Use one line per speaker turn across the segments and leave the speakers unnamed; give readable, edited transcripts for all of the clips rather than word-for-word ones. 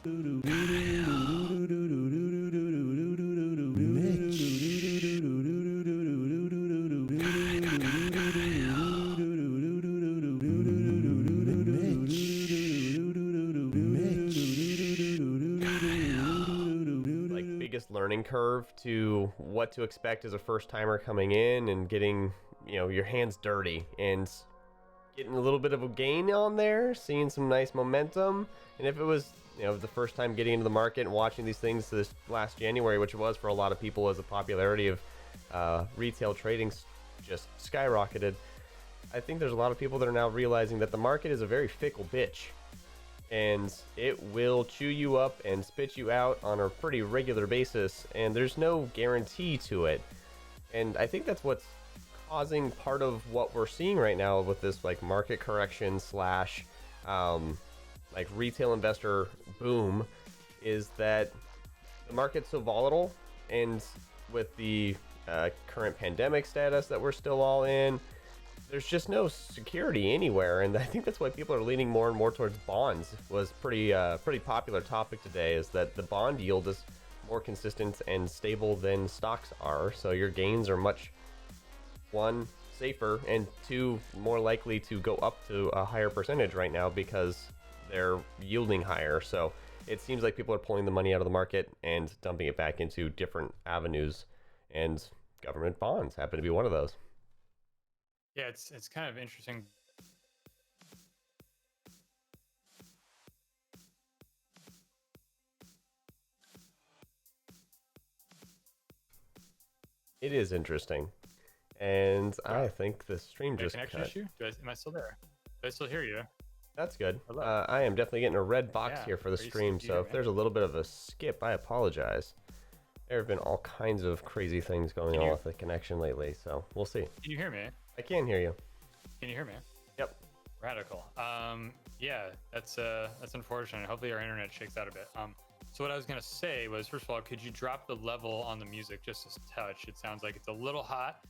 Biggest learning curve to what to expect as a first timer coming in and getting, your hands dirty and getting a little bit of a gain on there, seeing some nice momentum. And if it was, the first time getting into the market and watching these things this last January, which it was for a lot of people as the popularity of retail trading just skyrocketed, I think there's a lot of people that are now realizing that the market is a very fickle bitch. And it will chew you up and spit you out on a pretty regular basis, and there's no guarantee to it. And I think that's what's causing part of what we're seeing right now with this market correction slash retail investor boom, is that the market's so volatile, and with the current pandemic status that we're still all in, there's just no security anywhere. And I think that's why people are leaning more and more towards bonds. Was pretty popular topic today, is that the bond yield is more consistent and stable than stocks are, so your gains are much, one, safer, and two, more likely to go up to a higher percentage right now because they're yielding higher. So it seems like people are pulling the money out of the market and dumping it back into different avenues, and government bonds happen to be one of those.
Yeah, it's kind of interesting.
It is interesting. And I think the stream just
cut. Issue? Am I still there? Do I still hear you?
That's good. I am definitely getting a red box here for the stream, so if there's a little bit of a skip, I apologize. There have been all kinds of crazy things going on with the connection lately, so we'll see.
Can you hear me?
I can hear you.
Can you hear me?
Yep.
Radical. Yeah, that's unfortunate. Hopefully our internet shakes out a bit. So what I was gonna say was, first of all, could you drop the level on the music just a touch? It sounds like it's a little hot.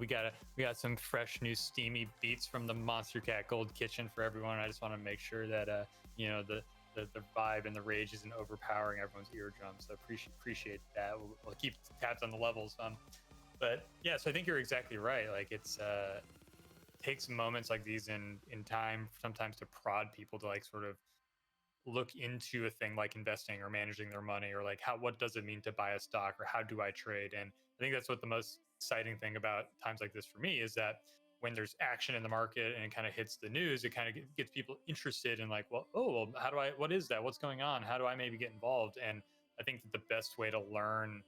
We got some fresh new steamy beats from the Monster Cat Gold Kitchen for everyone. I just want to make sure that the vibe and the rage isn't overpowering everyone's eardrums. So appreciate that. We'll keep tabs on the levels. But yeah, so I think you're exactly right. Like it's takes moments like these in time sometimes to prod people to sort of look into a thing like investing or managing their money, or what does it mean to buy a stock, or how do I trade? And I think that's what the most exciting thing about times like this for me is that when there's action in the market and it kind of hits the news, it kind of gets people interested in what is that? What's going on? How do I maybe get involved? And I think that the best way to learn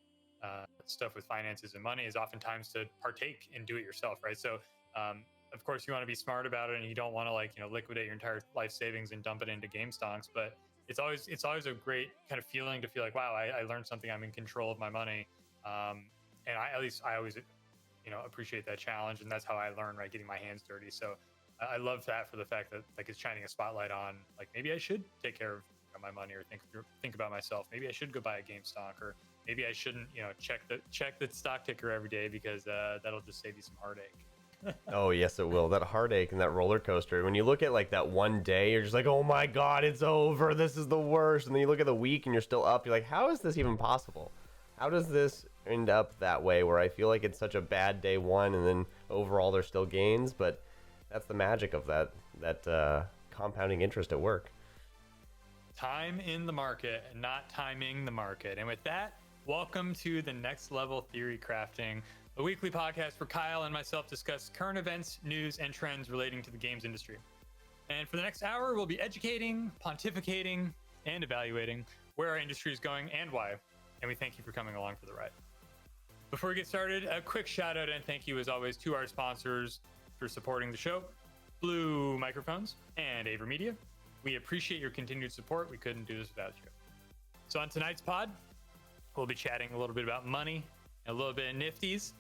stuff with finances and money is oftentimes to partake and do it yourself, right? So of course you want to be smart about it, and you don't want to liquidate your entire life savings and dump it into game stocks, but it's always a great kind of feeling to feel like, wow, I learned something. I'm in control of my money. And I always appreciate that challenge, and that's how I learn, right? Getting my hands dirty. So I love that, for the fact that it's shining a spotlight on maybe I should take care of my money, or think about myself. Maybe I should go buy a game stock, or maybe I shouldn't check the stock ticker every day, because that'll just save you some heartache.
Oh yes, it will. That heartache and that roller coaster. When you look at that one day, you're just like, oh my god, it's over, this is the worst. And then you look at the week and you're still up. You're like, how is this even possible? How does this end up that way, where I feel like it's such a bad day one, and then overall there's still gains? But that's the magic of that compounding interest at work.
Time in the market, not timing the market. And with that, welcome to the Next Level Theory Crafting, a weekly podcast where Kyle and myself discuss current events, news, and trends relating to the games industry. And for the next hour, we'll be educating, pontificating, and evaluating where our industry is going and why. And we thank you for coming along for the ride. Before we get started, a quick shout out and thank you as always to our sponsors for supporting the show, Blue Microphones and Aver Media. We appreciate your continued support. We couldn't do this without you. So on tonight's pod, we'll be chatting a little bit about money, a little bit of nifties,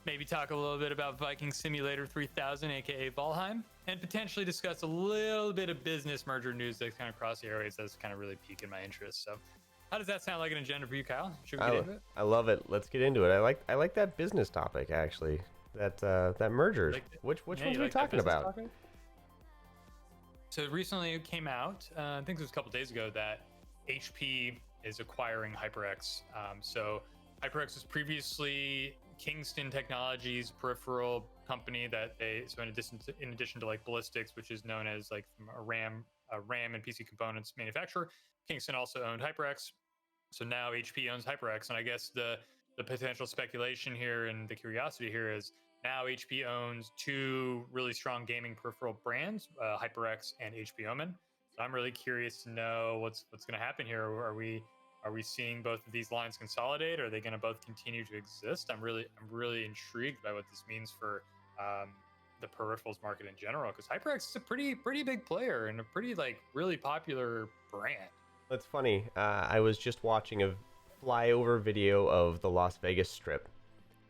maybe talk a little bit about Viking Simulator 3000, aka Valheim, and potentially discuss a little bit of business merger news that's kind of crossed the airwaves that's kind of really piquing my interest. So how does that sound like an agenda for you, Kyle? Should we get into it?
I love it. Let's get into it. I like that business topic, actually. That mergers. Which ones are we talking about?
So recently it came out, I think it was a couple days ago, that HP is acquiring HyperX. So HyperX was previously Kingston Technologies peripheral company that they, so in addition to like ballistics, which is known as like from a RAM and PC components manufacturer, Kingston also owned HyperX. So now HP owns HyperX, and I guess the potential speculation here and the curiosity here is now HP owns two really strong gaming peripheral brands, HyperX and HP Omen. So I'm really curious to know what's going to happen here. Are we seeing both of these lines consolidate? Are they going to both continue to exist? I'm really intrigued by what this means for the peripherals market in general, because HyperX is a pretty big player and a pretty like really popular brand.
It's funny. I was just watching a flyover video of the Las Vegas Strip,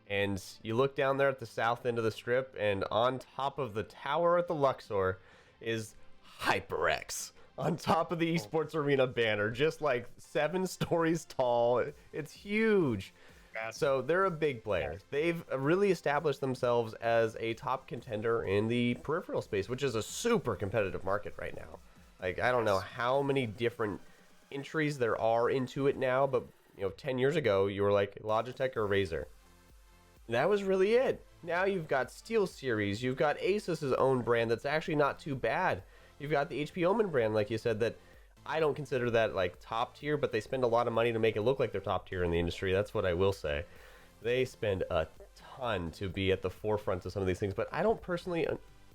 and you look down there at the south end of the Strip, and on top of the tower at the Luxor is HyperX. On top of the esports arena banner, just like 7 stories tall. It's huge. So they're a big player. They've really established themselves as a top contender in the peripheral space, which is a super competitive market right now. Like, I don't know how many different entries there are into it now, but 10 years ago you were like Logitech or Razer. That was really it. Now you've got SteelSeries, you've got Asus's own brand that's actually not too bad. You've got the HP Omen brand, like you said, that I don't consider that like top tier, but they spend a lot of money to make it look like they're top tier in the industry. That's what I will say. They spend a ton to be at the forefront of some of these things, but I don't personally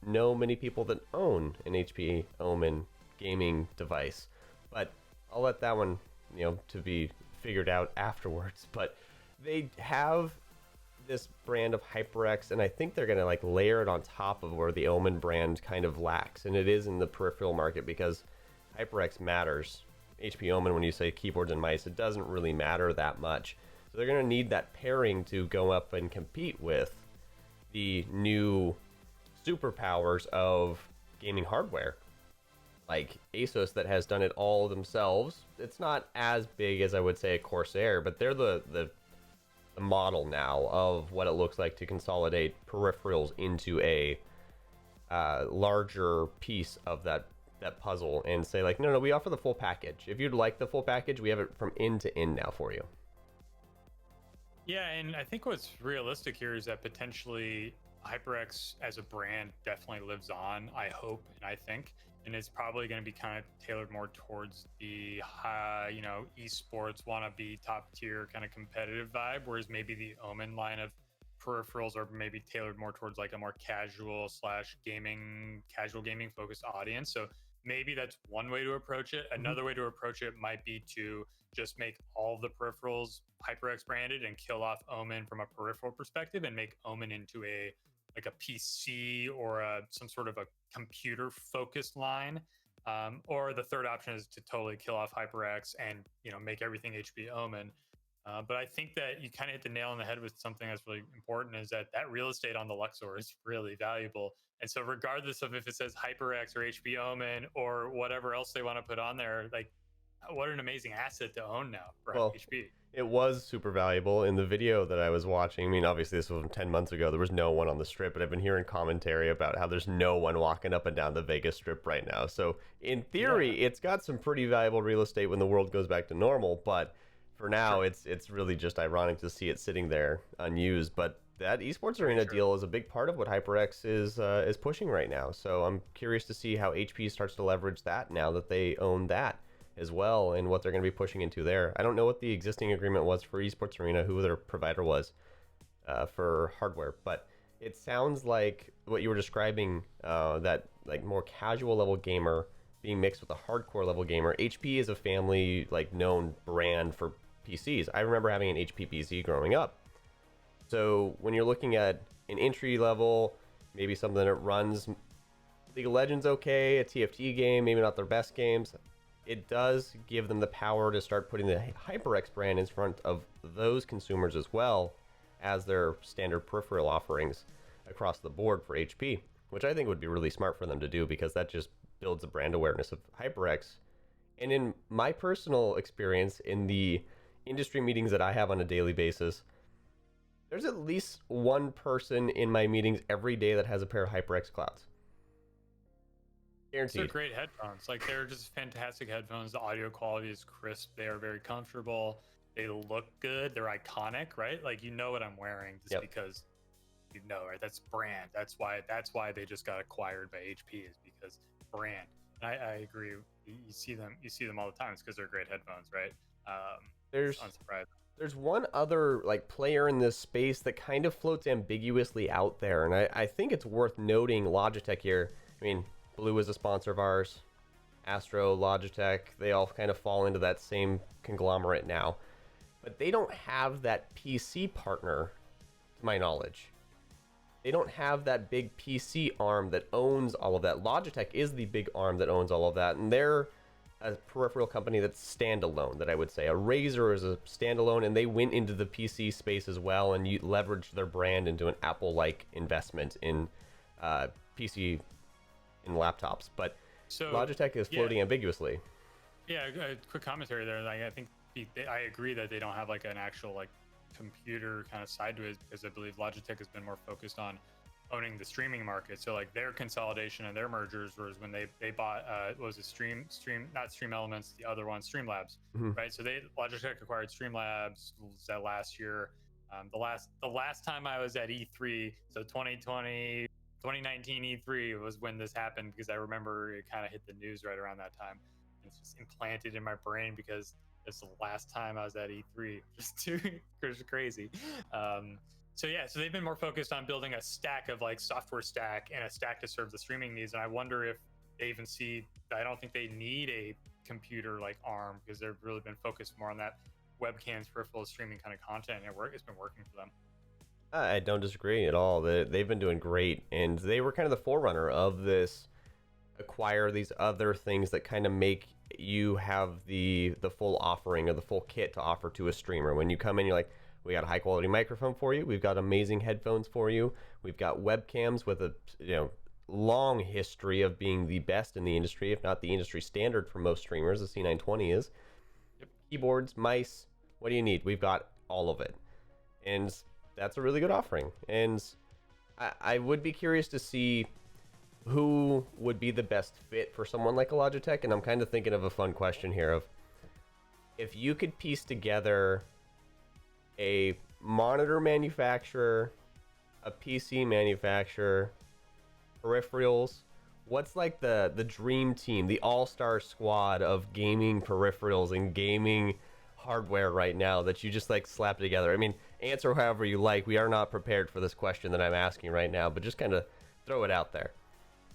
know many people that own an HP Omen gaming device. But I'll let that one, to be figured out afterwards. But they have this brand of HyperX, and I think they're going to like layer it on top of where the Omen brand kind of lacks, and it is in the peripheral market, because HyperX matters. HP Omen, when you say keyboards and mice, it doesn't really matter that much. So they're going to need that pairing to go up and compete with the new superpowers of gaming hardware, like Asus, that has done it all themselves. It's not as big as I would say a Corsair, but they're the model now of what it looks like to consolidate peripherals into a larger piece of that puzzle, and say like, no, we offer the full package. If you'd like the full package, we have it from end to end now for you.
Yeah, and I think what's realistic here is that potentially HyperX as a brand definitely lives on, I hope and I think, and it's probably going to be kind of tailored more towards the esports wannabe top tier kind of competitive vibe, whereas maybe the Omen line of peripherals are maybe tailored more towards like a more casual gaming focused audience. So maybe that's one way to approach it. Another way to approach it might be to just make all of the peripherals HyperX branded and kill off Omen from a peripheral perspective, and make Omen into a PC or some sort of a computer focused line. Or the third option is to totally kill off HyperX and make everything HP Omen. But I think that you kind of hit the nail on the head with something that's really important, is that real estate on the Luxor is really valuable. And so regardless of if it says HyperX or HP Omen or whatever else they want to put on there, like, what an amazing asset to own now for HP.
It was super valuable. In the video that I was watching, I mean, obviously this was from 10 months ago, there was no one on the Strip, but I've been hearing commentary about how there's no one walking up and down the Vegas Strip right now. So in theory, it's got some pretty valuable real estate when the world goes back to normal, but for now, it's really just ironic to see it sitting there unused. But that esports arena deal is a big part of what HyperX is pushing right now. So I'm curious to see how HP starts to leverage that now that they own that as well, and what they're going to be pushing into there. I don't know what the existing agreement was for esports arena, who their provider was for hardware, but it sounds like what you were describing, that like more casual level gamer being mixed with a hardcore level gamer. HP is a family like known brand for PCs. I remember having an HP PC growing up. So when you're looking at an entry level, maybe something that runs League of Legends okay, a TFT game, maybe not their best games, it does give them the power to start putting the HyperX brand in front of those consumers as well as their standard peripheral offerings across the board for HP, which I think would be really smart for them to do, because that just builds a brand awareness of HyperX. And in my personal experience, in the industry meetings that I have on a daily basis, there's at least one person in my meetings every day that has a pair of HyperX clouds.
They're
Guaranteed.
great headphones. Like they're just fantastic headphones. The audio quality is crisp. They are very comfortable. They look good. They're iconic, right? Like you know what I'm wearing just
Yep.
because you know, right? That's brand. That's why they just got acquired by HP is because brand. And I agree. You see them all the time. It's because they're great headphones, right? It's
There's
unsurprising.
there's one other like player in this space that kind of floats ambiguously out there, and I think it's worth noting Logitech here. I mean, Blue is a sponsor of ours. Astro, Logitech, they all kind of fall into that same conglomerate now. But they don't have that PC partner, to my knowledge. They don't have that big PC arm that owns all of that. Logitech is the big arm that owns all of that, and they're a peripheral company that's standalone, that I would say. A Razer is a standalone, and they went into the PC space as well, and you leveraged their brand into an Apple-like investment in PC in laptops. But
So
Logitech is
yeah,
floating ambiguously.
yeah. A quick commentary there. Like I think I agree that they don't have like an actual like computer kind of side to it because I believe Logitech has been more focused on owning the streaming market. So like their consolidation and their mergers was when they bought what was it Stream not Stream Elements, the other one Streamlabs,
Mm-hmm.
right? So they Logitech acquired Streamlabs was that last year. The last time I was at E3, so 2020 2019 E3 was when this happened because I remember it kind of hit the news right around that time. It's just implanted in my brain because it's the last time I was at E3. Just crazy. So yeah, so they've been more focused on building a stack of like software stack and a stack to serve the streaming needs. And I wonder if they even see. I don't think they need a computer like ARM because they've really been focused more on that webcams, peripheral streaming kind of content. And it's been working for them.
I don't disagree at all. They've been doing great, and they were kind of the forerunner of this acquire these other things that kind of make you have the full offering or the full kit to offer to a streamer. When you come in, you're like, we got a high quality microphone for you. We've got amazing headphones for you. We've got webcams with a long history of being the best in the industry, if not the industry standard for most streamers. The C920 is.
Yep.
Keyboards, mice. What do you need? We've got all of it, and that's a really good offering. And I would be curious to see who would be the best fit for someone like a Logitech. And I'm kind of thinking of a fun question here of if you could piece together a monitor manufacturer, a PC manufacturer, peripherals, what's like the dream team, the all-star squad of gaming peripherals and gaming hardware right now that you just like slap together? I mean, answer however you like. We are not prepared for this question that I'm asking right now, but just kind of throw it out there.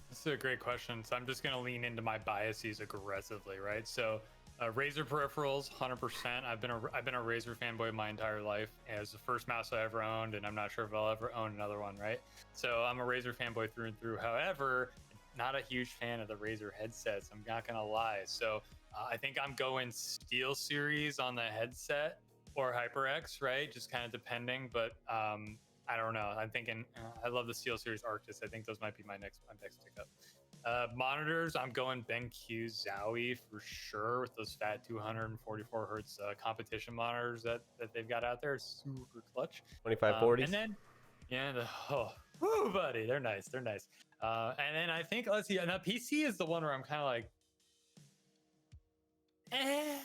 This is a great question. So I'm just going to lean into my biases aggressively, right? So Razer peripherals, 100%. I've been a Razer fanboy my entire life. As the first mouse I ever owned, and I'm not sure if I'll ever own another one, right? So I'm a Razer fanboy through and through. However, not a huge fan of the Razer headsets. I'm not going to lie. So I think I'm going Steel Series on the headset or HyperX, right? Just kind of depending, but I don't know. I'm thinking I love the Steel Series Arctis. I think those might be my next pickup. Monitors, I'm going BenQ Zowie for sure with those fat 244 hertz competition monitors that they've got out there. Super clutch.
2540s.
And then woo, buddy, they're nice. They're nice. And then I think let's see. Now PC is the one where I'm kind of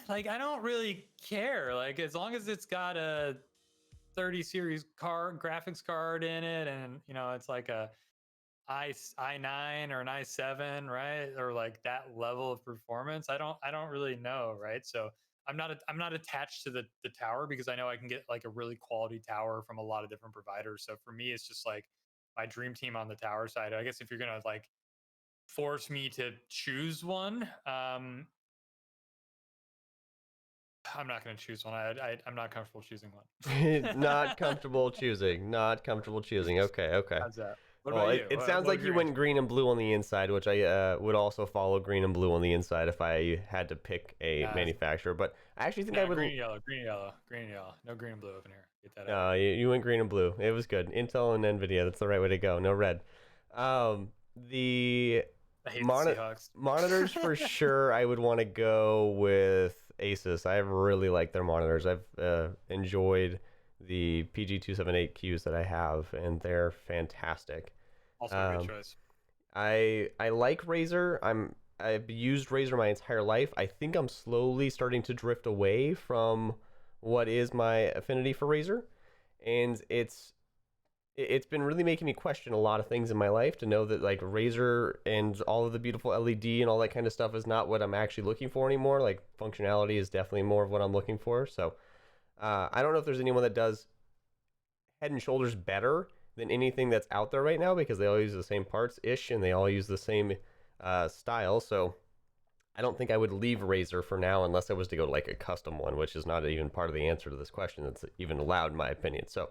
like I don't really care. Like as long as it's got a 30 series graphics card in it, and it's like a i9 or an i7, right? Or like that level of performance. I don't really know, right? So I'm not attached to the tower because I know I can get like a really quality tower from a lot of different providers. So for me, it's just like my dream team on the tower side. I guess if you're gonna like force me to choose one, I'm not going to choose one. I'm not comfortable choosing one.
Not comfortable choosing. Not comfortable choosing. Okay.
How's that? What
Well,
about you?
it sounds
What
like
was
you
your
went
answer?
green and blue on the inside, which I would also follow green and blue on the inside if I had to pick a
Nah,
manufacturer. But I actually think I
nah,
would.
green and yellow, green and yellow, green and yellow. No green and blue up in here. Get that out of
No,
here.
you went green and blue. It was good. Intel and Nvidia. That's the right way to go. No red. The
I hate the Seahawks.
monitors for sure. I would want to go with Asus. I really like their monitors. I've enjoyed the PG278Qs that I have, and they're fantastic.
Also a good
Um,
choice.
I like Razer. I've used Razer my entire life. I think I'm slowly starting to drift away from what is my affinity for Razer, and it's been really making me question a lot of things in my life to know that like Razer and all of the beautiful LED and all that kind of stuff is not what I'm actually looking for anymore. Like functionality is definitely more of what I'm looking for. So I don't know if there's anyone that does head and shoulders better than anything that's out there right now because they all use the same parts ish and they all use the same style. So I don't think I would leave Razer for now unless I was to go to like a custom one, which is not even part of the answer to this question. That's even allowed in my opinion. So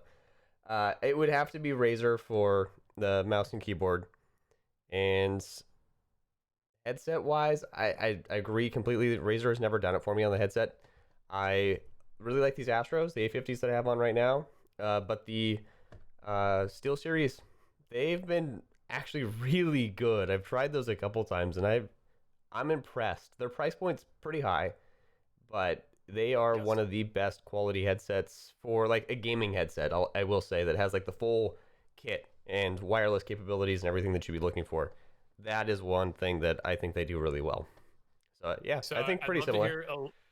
it would have to be Razer for the mouse and keyboard. And headset wise, I agree completely. Razer has never done it for me on the headset. I really like these Astros, the A50s that I have on right now. But the Steel Series, they've been actually really good. I've tried those a couple times and I'm impressed. Their price point's pretty high, but they are one
Custom.
of the best quality headsets for like a gaming headset. I will say that has like the full kit and wireless capabilities and everything that you'd be looking for. That is one thing that I think they do really well. So yeah,
So
I think
I'd
pretty
love to
similar.
hear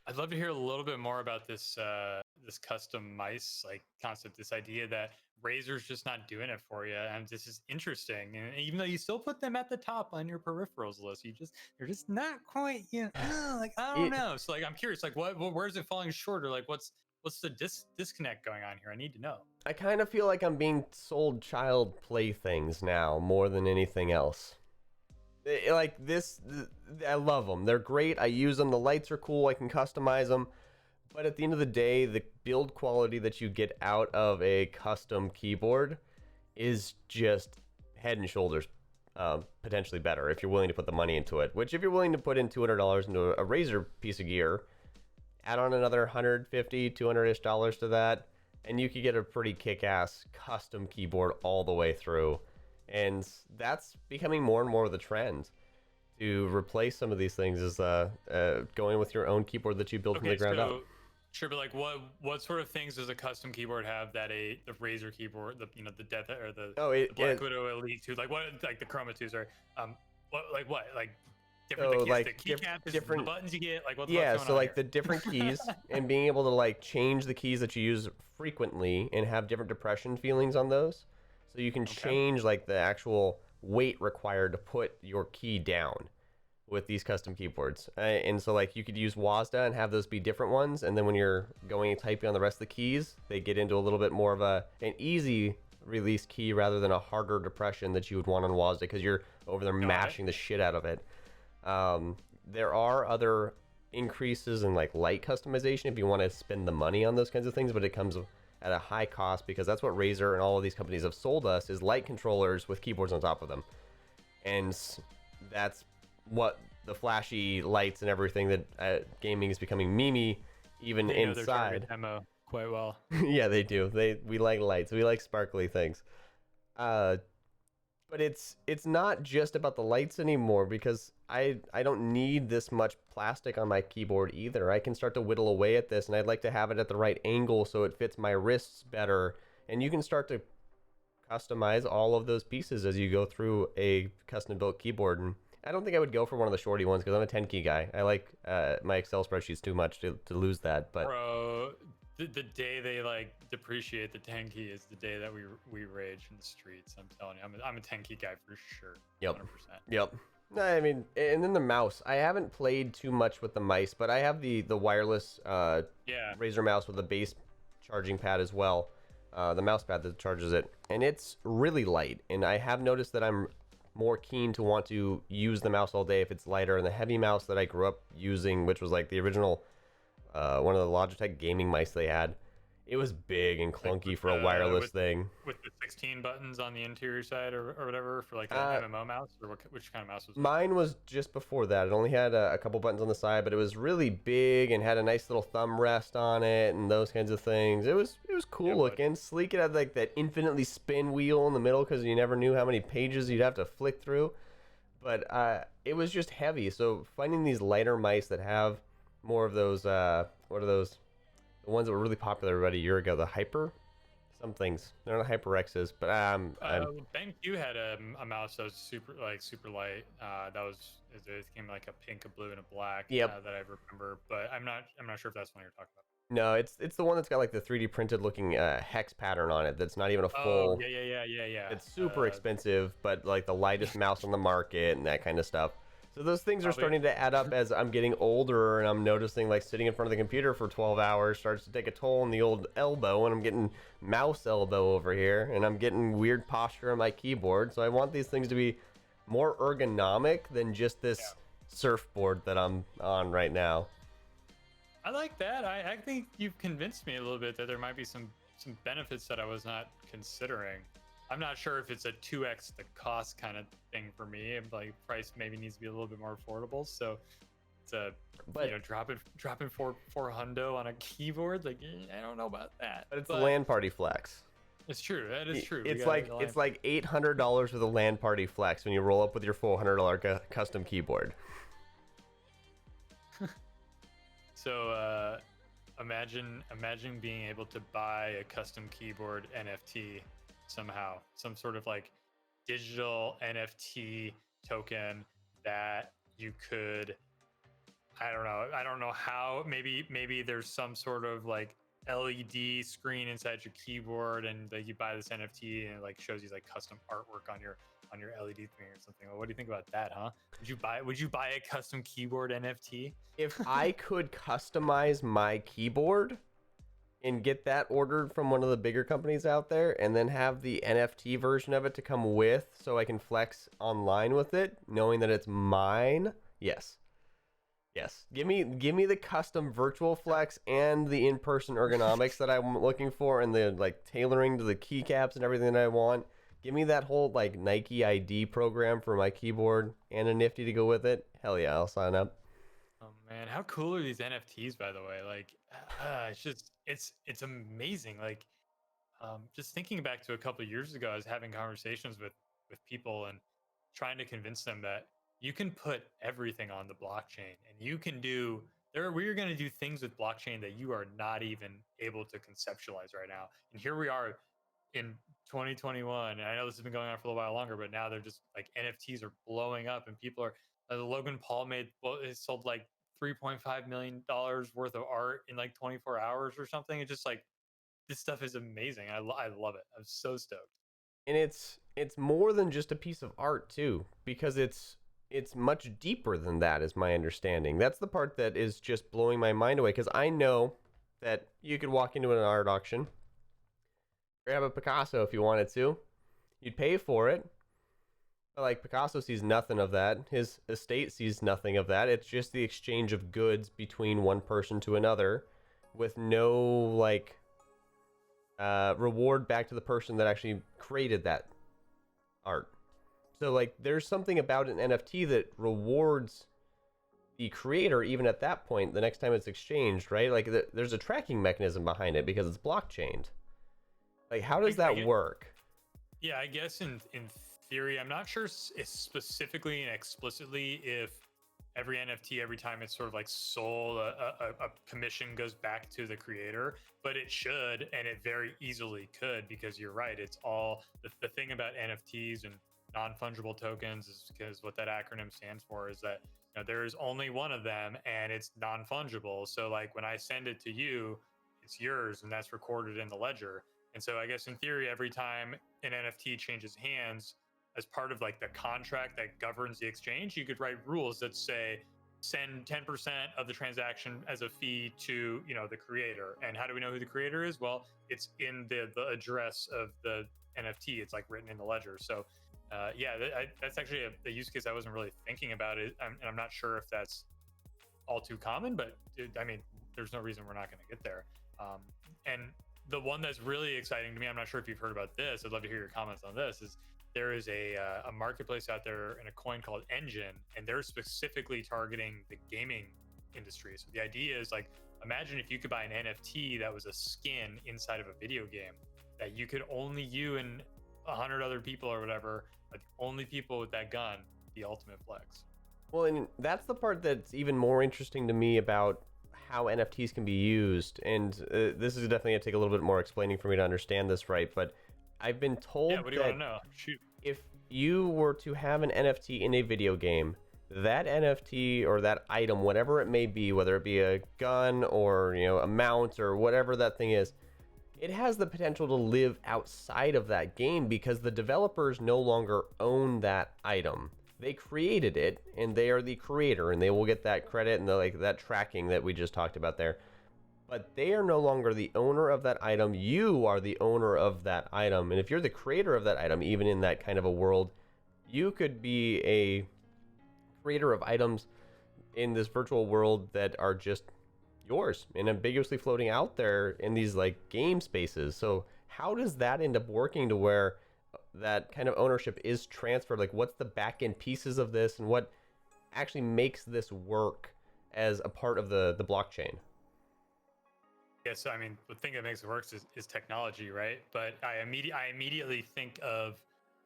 I'd love to hear a little bit more about this this custom mice like concept, this idea that Razer's just not doing it for you, and this is interesting. And even though you still put them at the top on your peripherals list, you're just not quite like I don't
It
know. So like I'm curious, like where's it falling short, or like what's the disconnect going on here? I need to know.
I kind of feel like I'm being sold child playthings now more than anything else. Like this, I love them. They're great. I use them. The lights are cool. I can customize them. But at the end of the day, the build quality that you get out of a custom keyboard is just head and shoulders potentially better if you're willing to put the money into it. Which, if you're willing to put in $200 into a Razer piece of gear, add on another 150, 200-ish dollars to that, and you could get a pretty kick-ass custom keyboard all the way through. And that's becoming more and more of the trend to replace some of these things is going with your own keyboard that you build from the
Okay,
ground up.
so sure, but like what sort of things does a custom keyboard have that the Razer keyboard, the the Death or
Oh,
the Black Widow Elite 2, like what like the Chroma 2s are what like different
so
the
like
keycap is the
different
buttons you get, like what the fuck's
yeah,
going
so
on
like
here?
the different keys and being able to like change the keys that you use frequently and have different depression feelings on those. So you can
Okay.
change like the actual weight required to put your key down with these custom keyboards. And so like you could use WASDA and have those be different ones, and then when you're going and typing on the rest of the keys, they get into a little bit more of an easy release key rather than a harder depression that you would want on WASDA because you're over there
Got it.
mashing the shit out of it. There are other increases in like light customization if you want to spend the money on those kinds of things, but it comes at a high cost because that's what Razer and all of these companies have sold us is light controllers with keyboards on top of them. And that's what the flashy lights and everything that gaming is becoming memey even
They know their
inside.
target demo quite well.
Yeah, they do. We like lights. We like sparkly things. Uh, but it's not just about the lights anymore because I don't need this much plastic on my keyboard either. I can start to whittle away at this, and I'd like to have it at the right angle so it fits my wrists better. And you can start to customize all of those pieces as you go through a custom built keyboard. And I don't think I would go for one of the shorty ones because I'm a 10 key guy. I like my Excel spreadsheets too much to lose that. But
Bro, the day they like depreciate the 10 key is the day that we rage in the streets. I'm telling you, I'm a 10 key guy for sure.
yep,
100%.
yep. I mean, and then the mouse. I haven't played too much with the mice, but I have the wireless
Yeah.
Razer mouse with the base charging pad as well. The mouse pad that charges it, and it's really light. And I have noticed that I'm more keen to want to use the mouse all day if it's lighter. And the heavy mouse that I grew up using, which was like the original one of the Logitech gaming mice they had, it was big and
Like
clunky for a wireless thing.
with the 16 buttons on the interior side or whatever for like an
Uh,
MMO mouse, or which kind of mouse was it?
Mine was just before that. It only had a couple buttons on the side, but it was really big and had a nice little thumb rest on it and those kinds of things. It was
Yeah,
cool
but
looking, sleek. It had like that infinitely spin wheel in the middle because you never knew how many pages you'd have to flick through. But it was just heavy. So finding these lighter mice that have more of those, what are those? The ones that were really popular about a year ago, the Hyper, Some things they're not HyperX's, but I'm
BenQ had a mouse that was super light. It came like a pink, a blue, and a black
yep.
that I remember. But I'm not sure if that's one you're talking about.
No, it's the one that's got like the 3D printed looking hex pattern on it. That's not even a
Oh
full.
yeah.
It's super expensive, but like the lightest mouse on the market and that kind of stuff. So those things are
Probably.
starting to add up as I'm getting older, and I'm noticing like sitting in front of the computer for 12 hours starts to take a toll on the old elbow, and I'm getting mouse elbow over here, and I'm getting weird posture on my keyboard. So I want these things to be more ergonomic than just this surfboard that I'm on right now.
I like that. I think you've convinced me a little bit that there might be some benefits that I was not considering. I'm not sure if it's a 2x the cost kind of thing for me. Like price maybe needs to be a little bit more affordable. So it's
But
dropping four hundo on a keyboard. Like I don't know about that.
But it's a LAN party flex.
It's true. That is true.
It's like $800 with a LAN party flex when you roll up with your full $100 custom keyboard.
So imagine being able to buy a custom keyboard NFT somehow, some sort of like digital NFT token that you could, I don't know how, maybe there's some sort of like LED screen inside your keyboard, and like you buy this NFT and it like shows you like custom artwork on your LED thing or something. Well, what do you think about that, huh? Would you buy a custom keyboard NFT?
If I could customize my keyboard and get that ordered from one of the bigger companies out there, and then have the NFT version of it to come with, so I can flex online with it, knowing that it's mine, yes. Give me the custom virtual flex and the in-person ergonomics that I'm looking for, and the like tailoring to the keycaps and everything that I want. Give me that whole like Nike ID program for my keyboard and a Nifty to go with it. Hell yeah, I'll sign up.
Oh man, how cool are these NFTs, by the way? Like, it's amazing. Like, just thinking back to a couple of years ago, I was having conversations with people and trying to convince them that you can put everything on the blockchain, and you can do we're going to do things with blockchain that you are not even able to conceptualize right now. And here we are in 2021, and I know this has been going on for a little while longer, but now they're just like NFTs are blowing up, and people are Logan Paul it sold like $3.5 million worth of art in like 24 hours or something. It's just like this stuff is amazing. I love it. I'm so stoked.
And it's more than just a piece of art too, because it's much deeper than that, is my understanding. That's the part that is just blowing my mind away, because I know that you could walk into an art auction, grab a Picasso if you wanted to, you'd pay for it, but like Picasso sees nothing of that, his estate sees nothing of that. It's just the exchange of goods between one person to another, with no like reward back to the person that actually created that art. So like there's something about an NFT that rewards the creator even at that point, the next time it's exchanged, right? Like there's a tracking mechanism behind it because it's blockchained. Like how does that work?
Yeah, I guess in theory, I'm not sure specifically and explicitly if every NFT, every time it's sort of like sold, a commission goes back to the creator, but it should, and it very easily could, because you're right. It's all the thing about NFTs and non-fungible tokens is because what that acronym stands for is that there is only one of them, and it's non-fungible. So like when I send it to you, it's yours, and that's recorded in the ledger. And so I guess in theory, every time an NFT changes hands, as part of like the contract that governs the exchange, you could write rules that say send 10% of the transaction as a fee to the creator. And how do we know who the creator is? Well, it's in the address of the NFT. It's like written in the ledger. So that's actually a use case I wasn't really thinking about it, and I'm not sure if that's all too common, but I mean, there's no reason we're not going to get there. And the one that's really exciting to me, I'm not sure if you've heard about this, I'd love to hear your comments on this, is there is a marketplace out there and a coin called Engine, and they're specifically targeting the gaming industry. So the idea is like, imagine if you could buy an NFT that was a skin inside of a video game that you could only you and 100 other people or whatever are the only people with that gun, the ultimate flex.
Well, and that's the part that's even more interesting to me about how NFTs can be used, and this is definitely gonna take a little bit more explaining for me to understand this right, but I've been
Yeah,
told
what do you want
that
to know? Shoot.
if you were to have an NFT in a video game, that NFT or that item, whatever it may be, whether it be a gun or a mount or whatever that thing is, it has the potential to live outside of that game because the developers no longer own that item. They created it and they are the creator and they will get that credit and like that tracking that we just talked about there. But they are no longer the owner of that item. You are the owner of that item. And if you're the creator of that item, even in that kind of a world, you could be a creator of items in this virtual world that are just yours and ambiguously floating out there in these like game spaces. So how does that end up working to where that kind of ownership is transferred? Like what's the back end pieces of this and what actually makes this work as a part of the blockchain?
Yeah, so I mean, the thing that makes it work is technology, right? But I immediately think of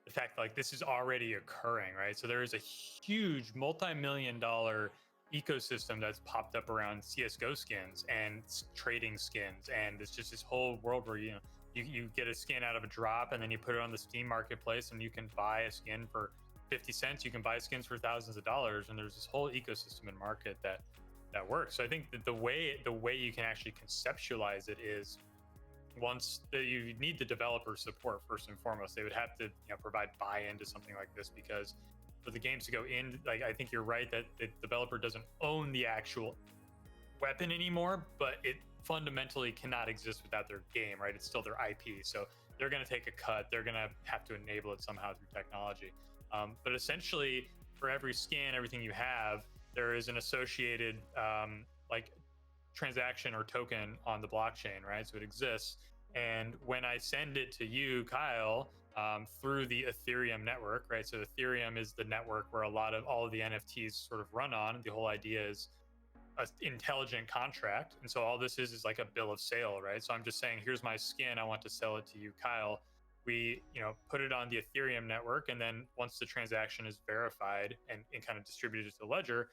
the fact that like this is already occurring, right? So there is a huge multi-million dollar ecosystem that's popped up around CS:GO skins and trading skins, and it's just this whole world where you get a skin out of a drop and then you put it on the Steam marketplace and you can buy a skin for 50 cents. You can buy skins for thousands of dollars, and there's this whole ecosystem and market that works. So I think that the way you can actually conceptualize it is you need the developer support first and foremost. They would have to provide buy-in to something like this because for the games to go in, like I think you're right that the developer doesn't own the actual weapon anymore, but it fundamentally cannot exist without their game, right? It's still their IP, so they're going to take a cut. They're going to have to enable it somehow through technology. But essentially, for every skin, everything you have, there is an associated like transaction or token on the blockchain, right? So it exists. And when I send it to you, Kyle, through the Ethereum network, right? So Ethereum is the network where all of the NFTs sort of run on. The whole idea is an intelligent contract. And so all this is like a bill of sale, right? So I'm just saying, here's my skin. I want to sell it to you, Kyle. We put it on the Ethereum network, and then once the transaction is verified and kind of distributed to the ledger,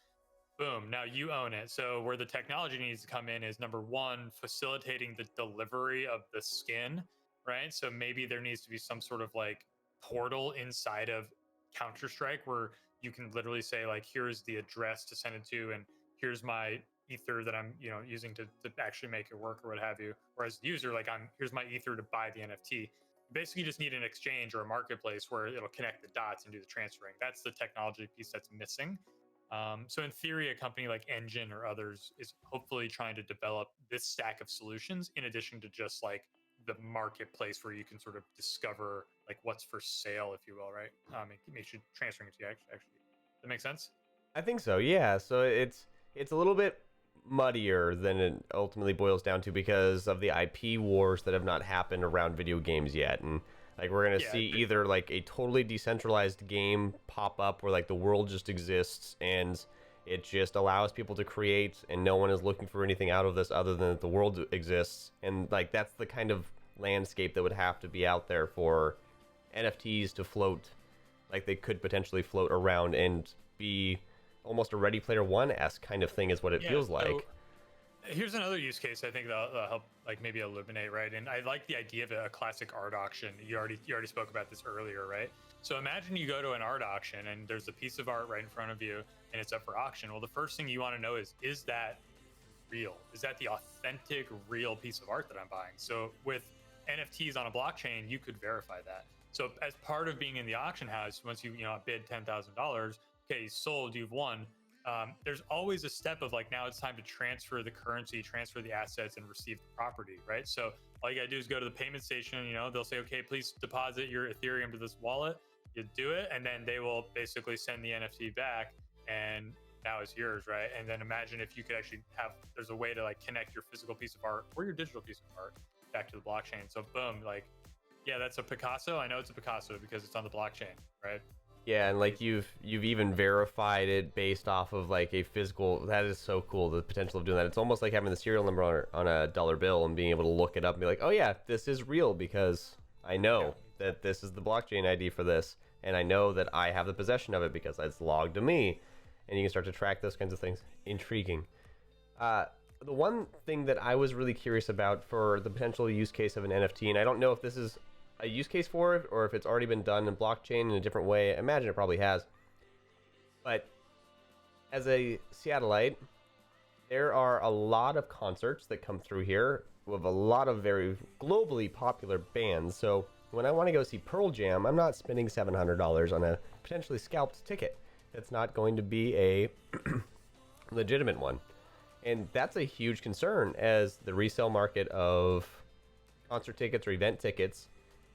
boom, now you own it. So where the technology needs to come in is number one, facilitating the delivery of the skin, right? So maybe there needs to be some sort of like portal inside of Counter-Strike where you can literally say like, here's the address to send it to, and here's my ether that I'm using to actually make it work or what have you. Whereas the user, like here's my ether to buy the NFT. Basically just need an exchange or a marketplace where it'll connect the dots and do the transferring. That's the technology piece that's missing. So in theory, a company like Engine or others is hopefully trying to develop this stack of solutions in addition to just like the marketplace where you can sort of discover like what's for sale, if you will, right? It makes you transferring it to you actually. Does that make sense?
I think so, yeah. So it's a little bit muddier than it ultimately boils down to because of the IP wars that have not happened around video games yet. And like we're gonna see either like a totally decentralized game pop up where like the world just exists and it just allows people to create and no one is looking for anything out of this other than that the world exists. And like that's the kind of landscape that would have to be out there for NFTs to float, like they could potentially float around and be almost a Ready Player One-esque kind of thing is what it feels like.
Here's another use case I think that'll help like maybe illuminate, right? And I like the idea of a classic art auction. You already spoke about this earlier, right? So imagine you go to an art auction and there's a piece of art right in front of you and it's up for auction. Well, the first thing you want to know is that real? Is that the authentic, real piece of art that I'm buying? So with NFTs on a blockchain, you could verify that. So as part of being in the auction house, once you bid $10,000, okay, sold, you've won. There's always a step of like, now it's time to transfer the currency, transfer the assets, and receive the property, right? So all you gotta do is go to the payment station. They'll say, okay, please deposit your Ethereum to this wallet. You do it, and then they will basically send the NFT back, and now it's yours, right? And then imagine if you could actually there's a way to like connect your physical piece of art or your digital piece of art back to the blockchain. So boom, like, yeah, that's a Picasso. I know it's a Picasso because it's on the blockchain, right?
Yeah, and like you've even verified it based off of like a physical. That is so cool. The potential of doing that. It's almost like having the serial number on a dollar bill and being able to look it up and be like, oh yeah, this is real because I know that this is the blockchain ID for this, and I know that I have the possession of it because it's logged to me, and you can start to track those kinds of things. Intriguing. the one thing that I was really curious about for the potential use case of an NFT, and I don't know if this is a use case for it or if it's already been done in blockchain in a different way. I imagine it probably has. But as a Seattleite, there are a lot of concerts that come through here with a lot of very globally popular bands. So when I want to go see Pearl Jam, I'm not spending $700 on a potentially scalped ticket. That's not going to be a legitimate one. And that's a huge concern as the resale market of concert tickets or event tickets,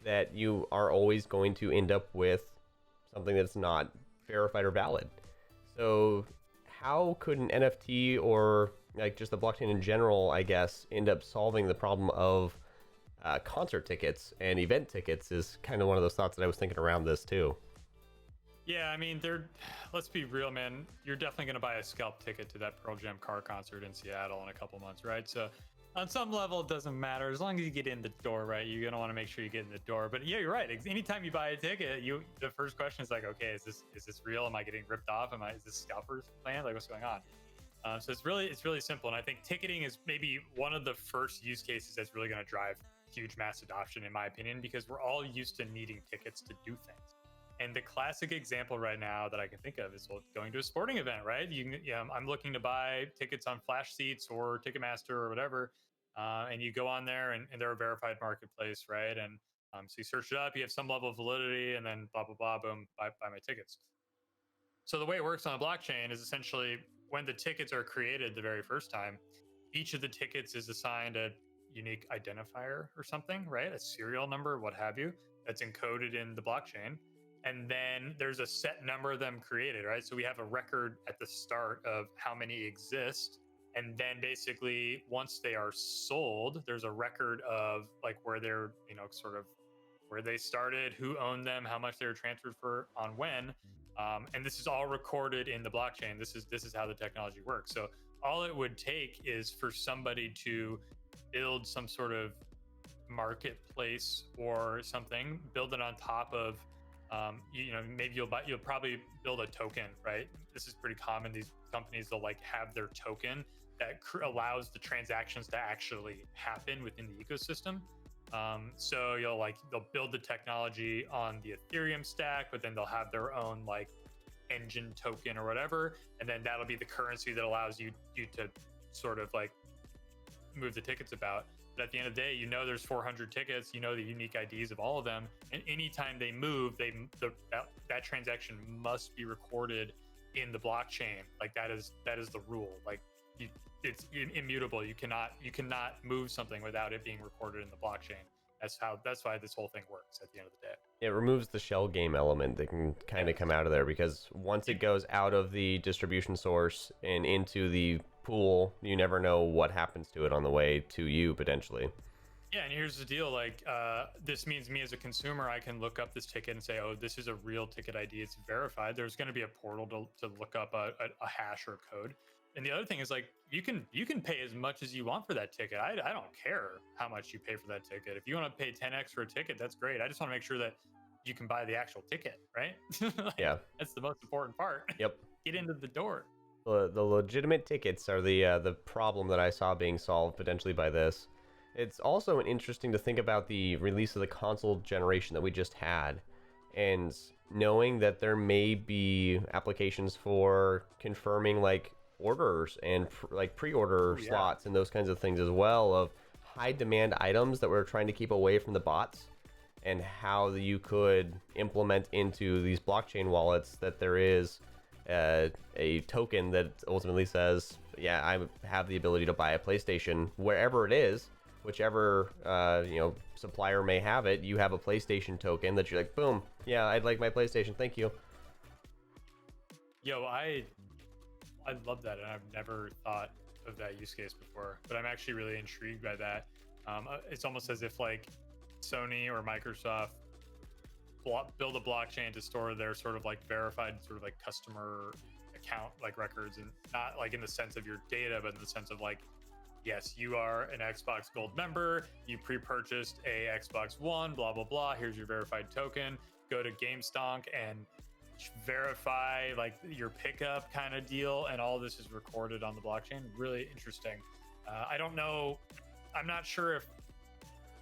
that you are always going to end up with something that's not verified or valid. So how could an NFT or like just the blockchain in general, I guess, end up solving the problem of concert tickets and event tickets is kind of one of those thoughts that I was thinking around this too.
Yeah, I mean, let's be real, man. You're definitely going to buy a scalp ticket to that Pearl Jam car concert in Seattle in a couple months, right? So on some level, it doesn't matter as long as you get in the door, right? You're going to want to make sure you get in the door. But yeah, you're right. Anytime you buy a ticket, the first question is like, okay, is this real? Am I getting ripped off? Is this scalper's plan? Like, what's going on? So it's really simple. And I think ticketing is maybe one of the first use cases that's really going to drive huge mass adoption, in my opinion, because we're all used to needing tickets to do things. And the classic example right now that I can think of is going to a sporting event, right? I'm looking to buy tickets on Flash Seats or Ticketmaster or whatever, and you go on there, and they're a verified marketplace, right? And so you search it up, you have some level of validity, and then blah blah blah, boom, buy my tickets. So the way it works on a blockchain is essentially when the tickets are created the very first time, each of the tickets is assigned a unique identifier or something, right? A serial number, what have you, that's encoded in the blockchain. And then there's a set number of them created, right? So we have a record at the start of how many exist. And then basically once they are sold, there's a record of like where they're, sort of where they started, who owned them, how much they were transferred for, on when. And this is all recorded in the blockchain. This is how the technology works. So all it would take is for somebody to build some sort of marketplace or something, build it on top of, maybe you'll probably build a token, right? This is pretty common. These companies, they'll like have their token that allows the transactions to actually happen within the ecosystem. So they'll build the technology on the Ethereum stack, but then they'll have their own like engine token or whatever, and then that'll be the currency that allows you to sort of like move the tickets about. But at the end of the day, there's 400 tickets, the unique IDs of all of them, and anytime they move, that transaction must be recorded in the blockchain. Like that is the rule. Like it's immutable. You cannot move something without it being recorded in the blockchain. That's why this whole thing works at the end of the day.
It removes the shell game element that can kind of come out of there, because once it goes out of the distribution source and into the pool, you never know what happens to it on the way to you potentially.
Yeah, and here's the deal. Like, this means me as a consumer, I can look up this ticket and say, oh, this is a real ticket ID. It's verified. There's going to be a portal to look up a hash or a code. And the other thing is, like, you can pay as much as you want for that ticket. I don't care how much you pay for that ticket. If you want to pay 10x for a ticket, that's great. I just want to make sure that you can buy the actual ticket, right?
Yeah,
that's the most important part.
Yep.
Get into the door.
The legitimate tickets are the problem that I saw being solved potentially by this. It's also interesting to think about the release of the console generation that we just had, and knowing that there may be applications for confirming like orders and like pre-order slots and those kinds of things as well, of high demand items that we're trying to keep away from the bots, and how you could implement into these blockchain wallets that there is a token that ultimately says, yeah, I have the ability to buy a PlayStation wherever it is, whichever supplier may have it. You have a PlayStation token that you're like, boom, yeah, I'd like my PlayStation, thank you.
Yo, I love that, and I've never thought of that use case before, but I'm actually really intrigued by that. It's almost as if like Sony or Microsoft build a blockchain to store their sort of like verified sort of like customer account like records, and not like in the sense of your data, but in the sense of like, yes, you are an Xbox Gold member, you pre-purchased a Xbox One, blah blah blah, here's your verified token, go to GameStonk and verify like your pickup kind of deal, and all this is recorded on the blockchain. Really interesting. I don't know. I'm not sure if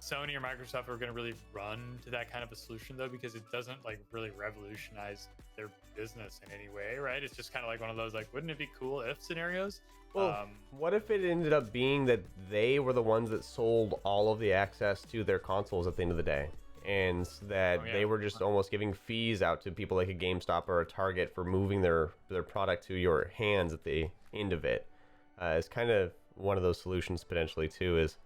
Sony or Microsoft are going to really run to that kind of a solution though, because it doesn't like really revolutionize their business in any way, right? It's just kind of like one of those like, wouldn't it be cool if scenarios?
Well, what if it ended up being that they were the ones that sold all of the access to their consoles at the end of the day? And that
Oh yeah,
they were just almost giving fees out to people like a GameStop or a Target for moving their product to your hands at the end of it. It's kind of one of those solutions potentially too, is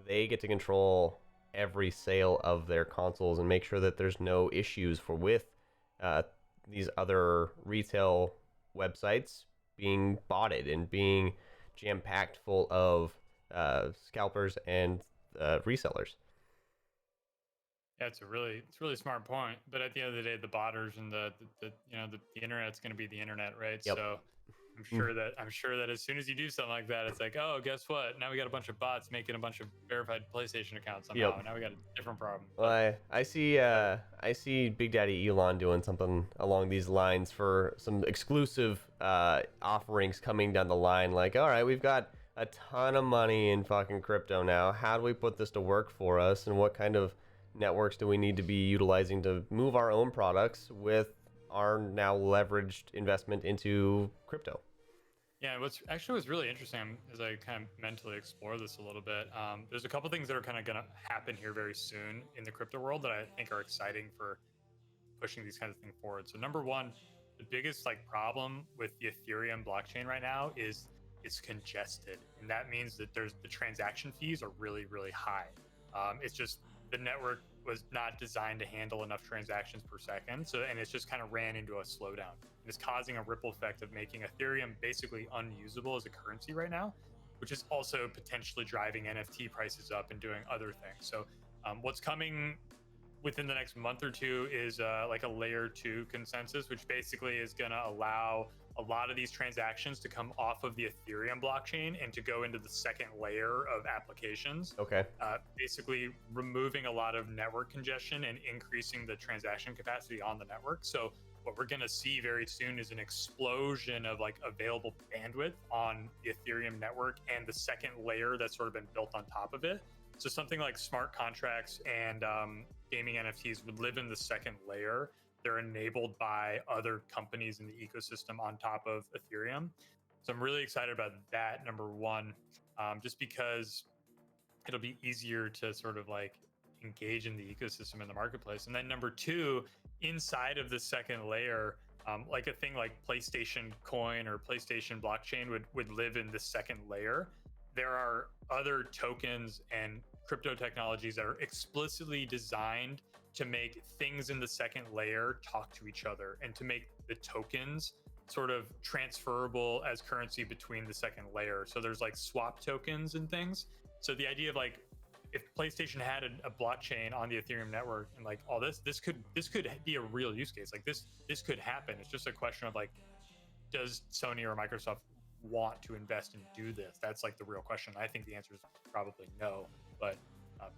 they get to control every sale of their consoles and make sure that there's no issues for with uh, these other retail websites being botted and being jam packed full of scalpers and resellers.
yeah. It's really smart point. But at the end of the day, the botters and the internet's going to be the internet, right?
Yep.
So I'm sure that as soon as you do something like that, it's like, oh, guess what? Now we got a bunch of bots making a bunch of verified PlayStation accounts somehow.
Yep.
Now we got a different problem.
Well,
But
I see Big Daddy Elon doing something along these lines for some exclusive offerings coming down the line. Like, all right, we've got a ton of money in fucking crypto now. How do we put this to work for us? And what kind of networks do we need to be utilizing to move our own products with our now leveraged investment into crypto?
yeah, what's really interesting as I kind of mentally explore this a little bit. There's a couple things that are kind of going to happen here very soon in the crypto world that I think are exciting for pushing these kinds of things forward. So number one, the biggest like problem with the Ethereum blockchain right now is it's congested, and that means that there's the transaction fees are really really high. It's just the network was not designed to handle enough transactions per second, so and it's just kind of ran into a slowdown. And it's causing a ripple effect of making Ethereum basically unusable as a currency right now, which is also potentially driving NFT prices up and doing other things. So what's coming within the next month or two is like a layer 2 consensus, which basically is going to allow a lot of these transactions to come off of the Ethereum blockchain and to go into the second layer of applications.
Okay.
Basically removing a lot of network congestion and increasing the transaction capacity on the network. So what we're going to see very soon is an explosion of like available bandwidth on the Ethereum network and the second layer that's sort of been built on top of it. So something like smart contracts and gaming NFTs would live in the second layer. They're enabled by other companies in the ecosystem on top of Ethereum. So I'm really excited about that, number one, just because it'll be easier to sort of like engage in the ecosystem in the marketplace. And then number two, inside of the second layer, like a thing like PlayStation Coin or PlayStation Blockchain would live in the second layer. There are other tokens and crypto technologies that are explicitly designed to make things in the second layer talk to each other and to make the tokens sort of transferable as currency between the second layer. So there's like swap tokens and things. So the idea of like if PlayStation had a blockchain on the Ethereum network and like all this could be a real use case. Like this could happen. It's just a question of like, does Sony or Microsoft want to invest and do this? That's like the real question. I think the answer is probably no, but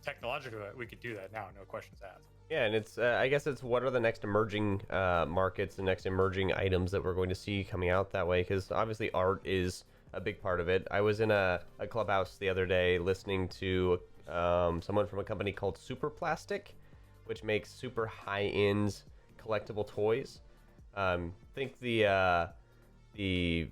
technologically we could do that now, no questions asked.
Yeah, and it's I guess it's what are the next emerging markets, the next emerging items that we're going to see coming out that way? Because obviously art is a big part of it. I was in a clubhouse the other day listening to someone from a company called Super Plastic, which makes super high-end collectible toys. Think the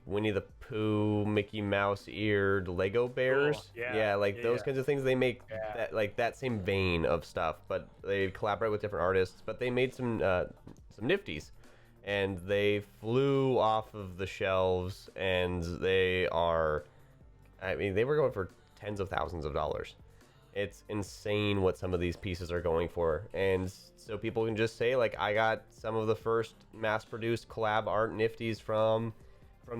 Winnie the Pooh, Mickey Mouse eared Lego bears.
Cool. Yeah,
like those
yeah.
kinds of things. They make
Yeah.
that like that same vein of stuff, but they collaborate with different artists. But they made some nifties, and they flew off of the shelves, and they are, I mean, they were going for tens of thousands of dollars. It's insane what some of these pieces are going for, and so people can just say like, I got some of the first mass-produced collab art nifties from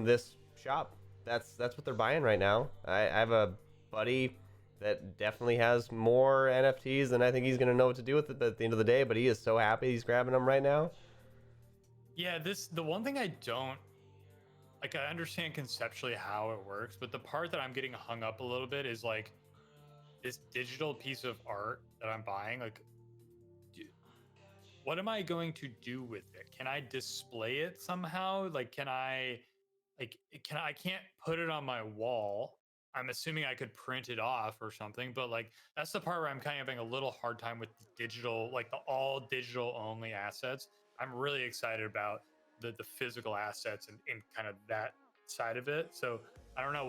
this shop. That's what they're buying right now. I have a buddy that definitely has more NFTs than I think he's gonna know what to do with it at the end of the day, but he is so happy he's grabbing them right now.
Yeah, the one thing I don't like, I understand conceptually how it works, but the part that I'm getting hung up a little bit is like this digital piece of art that I'm buying, like what am I going to do with it? Can I display it somehow? Like can I like can I can't put it on my wall. I'm assuming I could print it off or something, but like that's the part where I'm kind of having a little hard time with the digital, like the all digital only assets. I'm really excited about the physical assets and kind of that side of it. So I don't know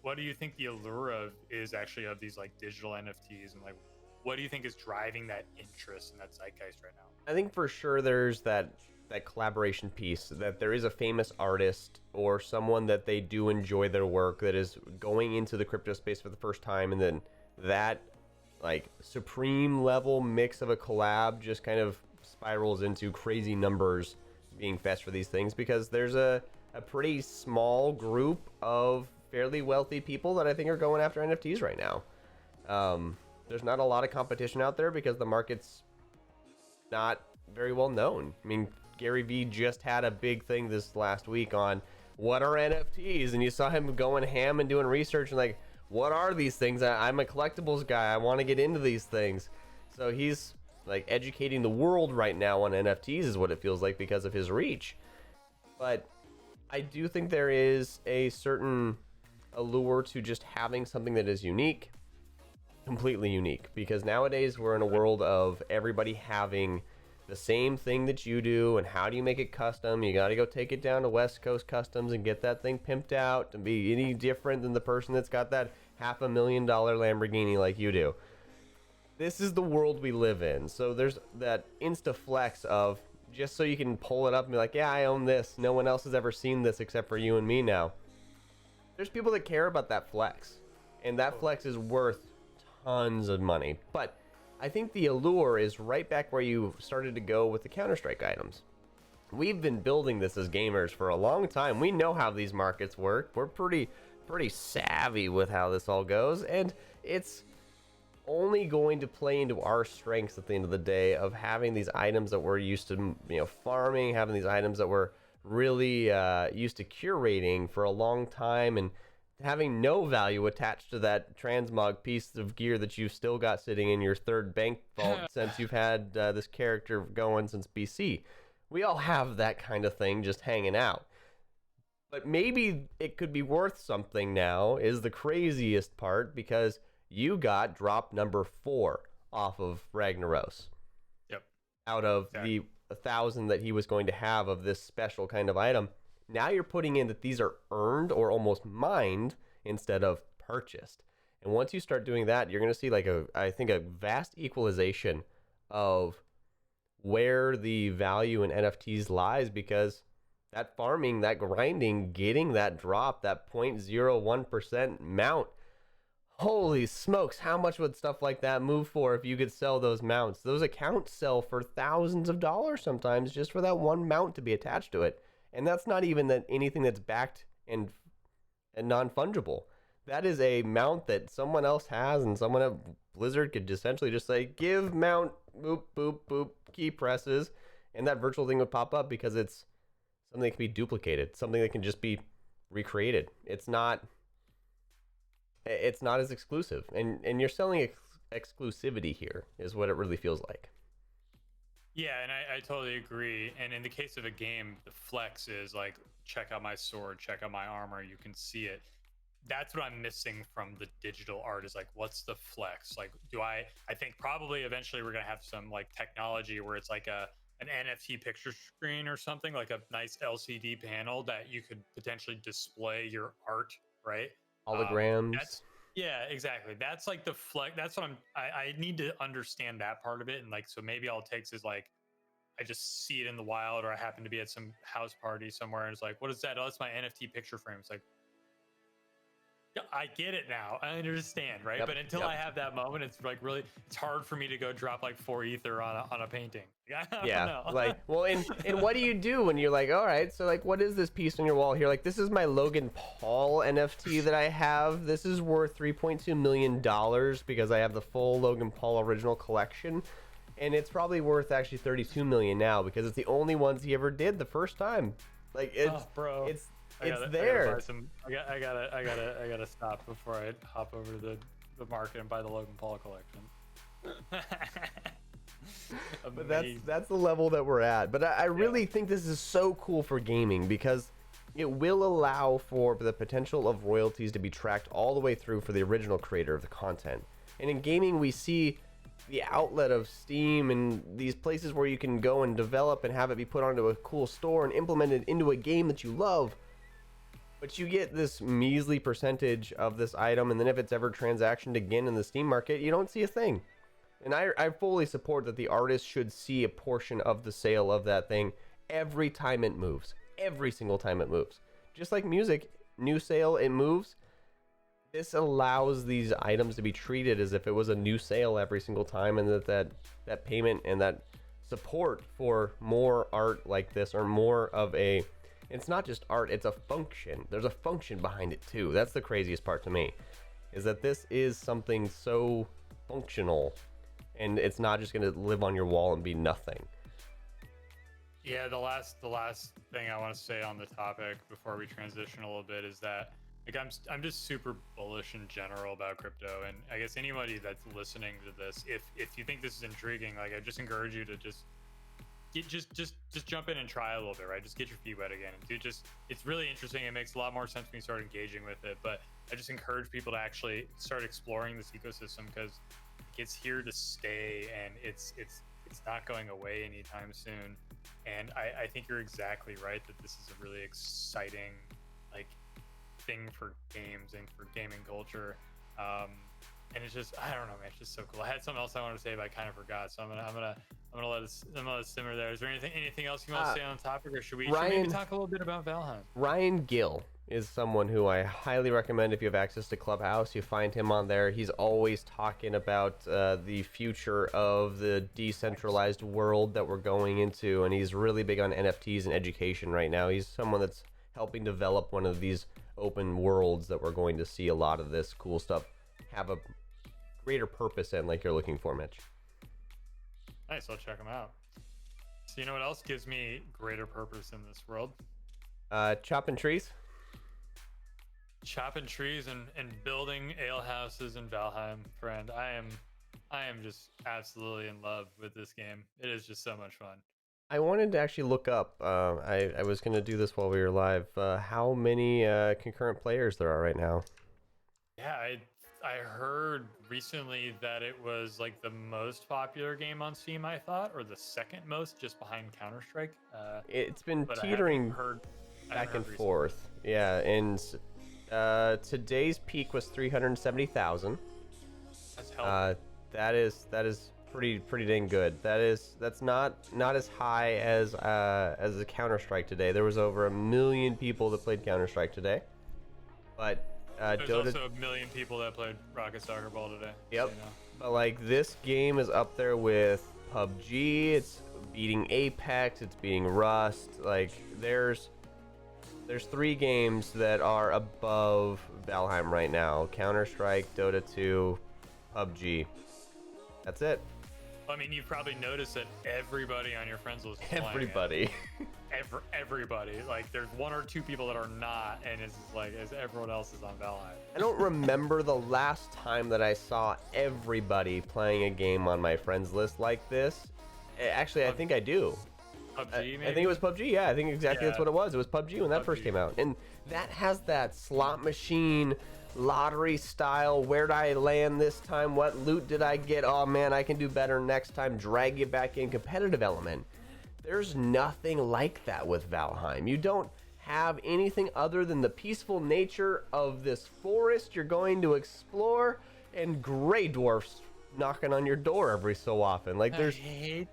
what do you think the allure of is actually of these like digital NFTs, and like what do you think is driving that interest in that zeitgeist right now?
I think for sure there's that collaboration piece, that there is a famous artist or someone that they do enjoy their work that is going into the crypto space for the first time, and then that like supreme level mix of a collab just kind of spirals into crazy numbers being fetched for these things, because there's a pretty small group of fairly wealthy people that I think are going after NFTs right now. There's not a lot of competition out there because the market's not very well known. I mean, Gary Vee just had a big thing this last week on what are NFTs, and you saw him going ham and doing research and like, what are these things? I'm a collectibles guy. I want to get into these things. So he's like educating the world right now on NFTs is what it feels like because of his reach. But I do think there is a certain allure to just having something that is unique, completely unique, because nowadays we're in a world of everybody having the same thing that you do, and how do you make it custom? You got to go take it down to West Coast Customs and get that thing pimped out to be any different than the person that's got that $500,000 Lamborghini like you do. This is the world we live in. So there's that insta flex of just so you can pull it up and be like, yeah, I own this. No one else has ever seen this except for you and me now. There's people that care about that flex, and that flex is worth tons of money. But I think the allure is right back where you started to go with the Counter-Strike items. We've been building this as gamers for a long time. We know how these markets work. We're pretty savvy with how this all goes, and it's only going to play into our strengths at the end of the day of having these items that we're used to, farming, having these items that we're really used to curating for a long time, and having no value attached to that transmog piece of gear that you've still got sitting in your third bank vault since you've had this character going since BC. We all have that kind of thing just hanging out. But maybe it could be worth something now is the craziest part, because you got drop number 4 off of Ragnaros.
Yep.
Out of the 1,000 that he was going to have of this special kind of item. Now you're putting in that these are earned or almost mined instead of purchased. And once you start doing that, you're going to see like I think a vast equalization of where the value in NFTs lies, because that farming, that grinding, getting that drop, that 0.01% mount, holy smokes, how much would stuff like that move for if you could sell those mounts? Those accounts sell for thousands of dollars sometimes just for that one mount to be attached to it. And that's not even that anything that's backed and non-fungible. That is a mount that someone else has, and someone at Blizzard could essentially just say, give mount, boop, boop, boop, key presses, and that virtual thing would pop up because it's something that can be duplicated, something that can just be recreated. It's not as exclusive. And you're selling exclusivity here is what it really feels like.
Yeah, and I totally agree. And in the case of a game, the flex is like, check out my sword, check out my armor, you can see it. That's what I'm missing from the digital art, is like, what's the flex? Like, I think probably eventually we're gonna have some like technology where it's like an NFT picture screen or something, like a nice LCD panel that you could potentially display your art, right?
Holograms.
Yeah, exactly. That's like the flex. That's what I need to understand that part of it. And like, so maybe all it takes is like, I just see it in the wild, or I happen to be at some house party somewhere, and it's like, what is that? Oh, that's my NFT picture frame. It's like, yeah, I get it now. I understand, right? But until I have that moment, it's like really, it's hard for me to go drop like 4 ether on a painting. I don't know.
Like, well, and what do you do when you're like, all right, so like, what is this piece on your wall here? Like, this is my Logan Paul NFT that I have. This is worth $3.2 million because I have the full Logan Paul original collection. And it's probably worth actually 32 million now because it's the only ones he ever did the first time. Like, it's,
bro.
it's there.
I gotta stop before I hop over to the market and buy the Logan Paul collection.
But that's the level that we're at. But I really think this is so cool for gaming because it will allow for the potential of royalties to be tracked all the way through for the original creator of the content. And in gaming, we see the outlet of Steam and these places where you can go and develop and have it be put onto a cool store and implemented into a game that you love. But you get this measly percentage of this item, and then if it's ever transactioned again in the Steam market, you don't see a thing. And I fully support that the artist should see a portion of the sale of that thing every time it moves. Every single time it moves. Just like music, new sale, it moves. This allows these items to be treated as if it was a new sale every single time, and that payment and that support for more art like this, or more of a, it's not just art, it's a function. There's a function behind it too. That's the craziest part to me, is that this is something so functional, and it's not just going to live on your wall and be nothing.
Yeah, the last thing I want to say on the topic before we transition a little bit is that, like, I'm just super bullish in general about crypto, and I guess anybody that's listening to this, if you think this is intriguing, like, I just encourage you to just jump in and try a little bit, right? Just get your feet wet again, and it's really interesting. It makes a lot more sense when you start engaging with it. But I just encourage people to actually start exploring this ecosystem, because it's here to stay, and it's not going away anytime soon. And I think you're exactly right that this is a really exciting, like, thing for games and for gaming culture. And it's just, I don't know, man, it's just so cool. I had something else I wanted to say, but I kind of forgot. So I'm gonna let it simmer there. Is there anything else you want to say on the topic, or should we maybe talk a little bit about Valheim?
Ryan Gill is someone who I highly recommend. If you have access to Clubhouse, you find him on there. He's always talking about the future of the decentralized world that we're going into, and he's really big on NFTs and education right now. He's someone that's helping develop one of these open worlds that we're going to see a lot of this cool stuff have a greater purpose in, like you're looking for, Mitch.
Nice, I'll check them out. So you know what else gives me greater purpose in this world?
Chopping trees.
Chopping trees and building ale houses in Valheim, friend. I am just absolutely in love with this game. It is just so much fun.
I wanted to actually look up, I was going to do this while we were live, how many concurrent players there are right now.
Yeah, I heard recently that it was like the most popular game on Steam, I thought, or the second most, just behind Counter-Strike.
It's been teetering back and forth. Yeah, and today's peak was 370,000.
That's healthy.
That is pretty dang good. That's not as high as the Counter-Strike today. There was over 1 million people that played Counter-Strike today, but
there's also 1 million people that played Rocket Soccer Ball today.
Yep. So you know. But like, this game is up there with PUBG. It's beating Apex. It's beating Rust. Like, there's 3 games that are above Valheim right now: Counter-Strike, Dota 2, PUBG. That's it.
I mean, you've probably noticed that everybody on your friends list is
everybody.
Everybody. Like, there's 1 or 2 people that are not, and it's like as everyone else is on Valheim.
I don't remember the last time that I saw everybody playing a game on my friends list like this. Actually, I think I do.
PUBG, maybe?
I think it was PUBG. Yeah, I think exactly that's what it was. It was PUBG when that first came out, and that has that slot machine lottery style. Where'd I land this time? What loot did I get? Oh man, I can do better next time. Drag you back in, competitive element. There's nothing like that with Valheim. You don't have anything other than the peaceful nature of this forest you're going to explore, and gray dwarfs knocking on your door every so often. Like, there's, I
hate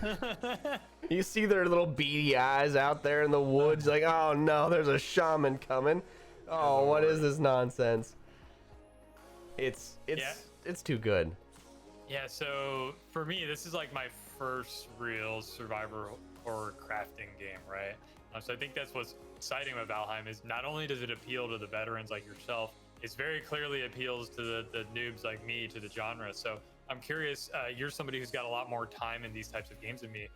them.
You see their little beady eyes out there in the woods, like, oh no, there's a shaman coming. Oh, what is this nonsense? It's too good.
Yeah, so for me, this is like my first real survivor horror crafting game, right? So I think that's what's exciting about Valheim, is not only does it appeal to the veterans like yourself, it very clearly appeals to the noobs like me, to the genre. So I'm curious, you're somebody who's got a lot more time in these types of games than me.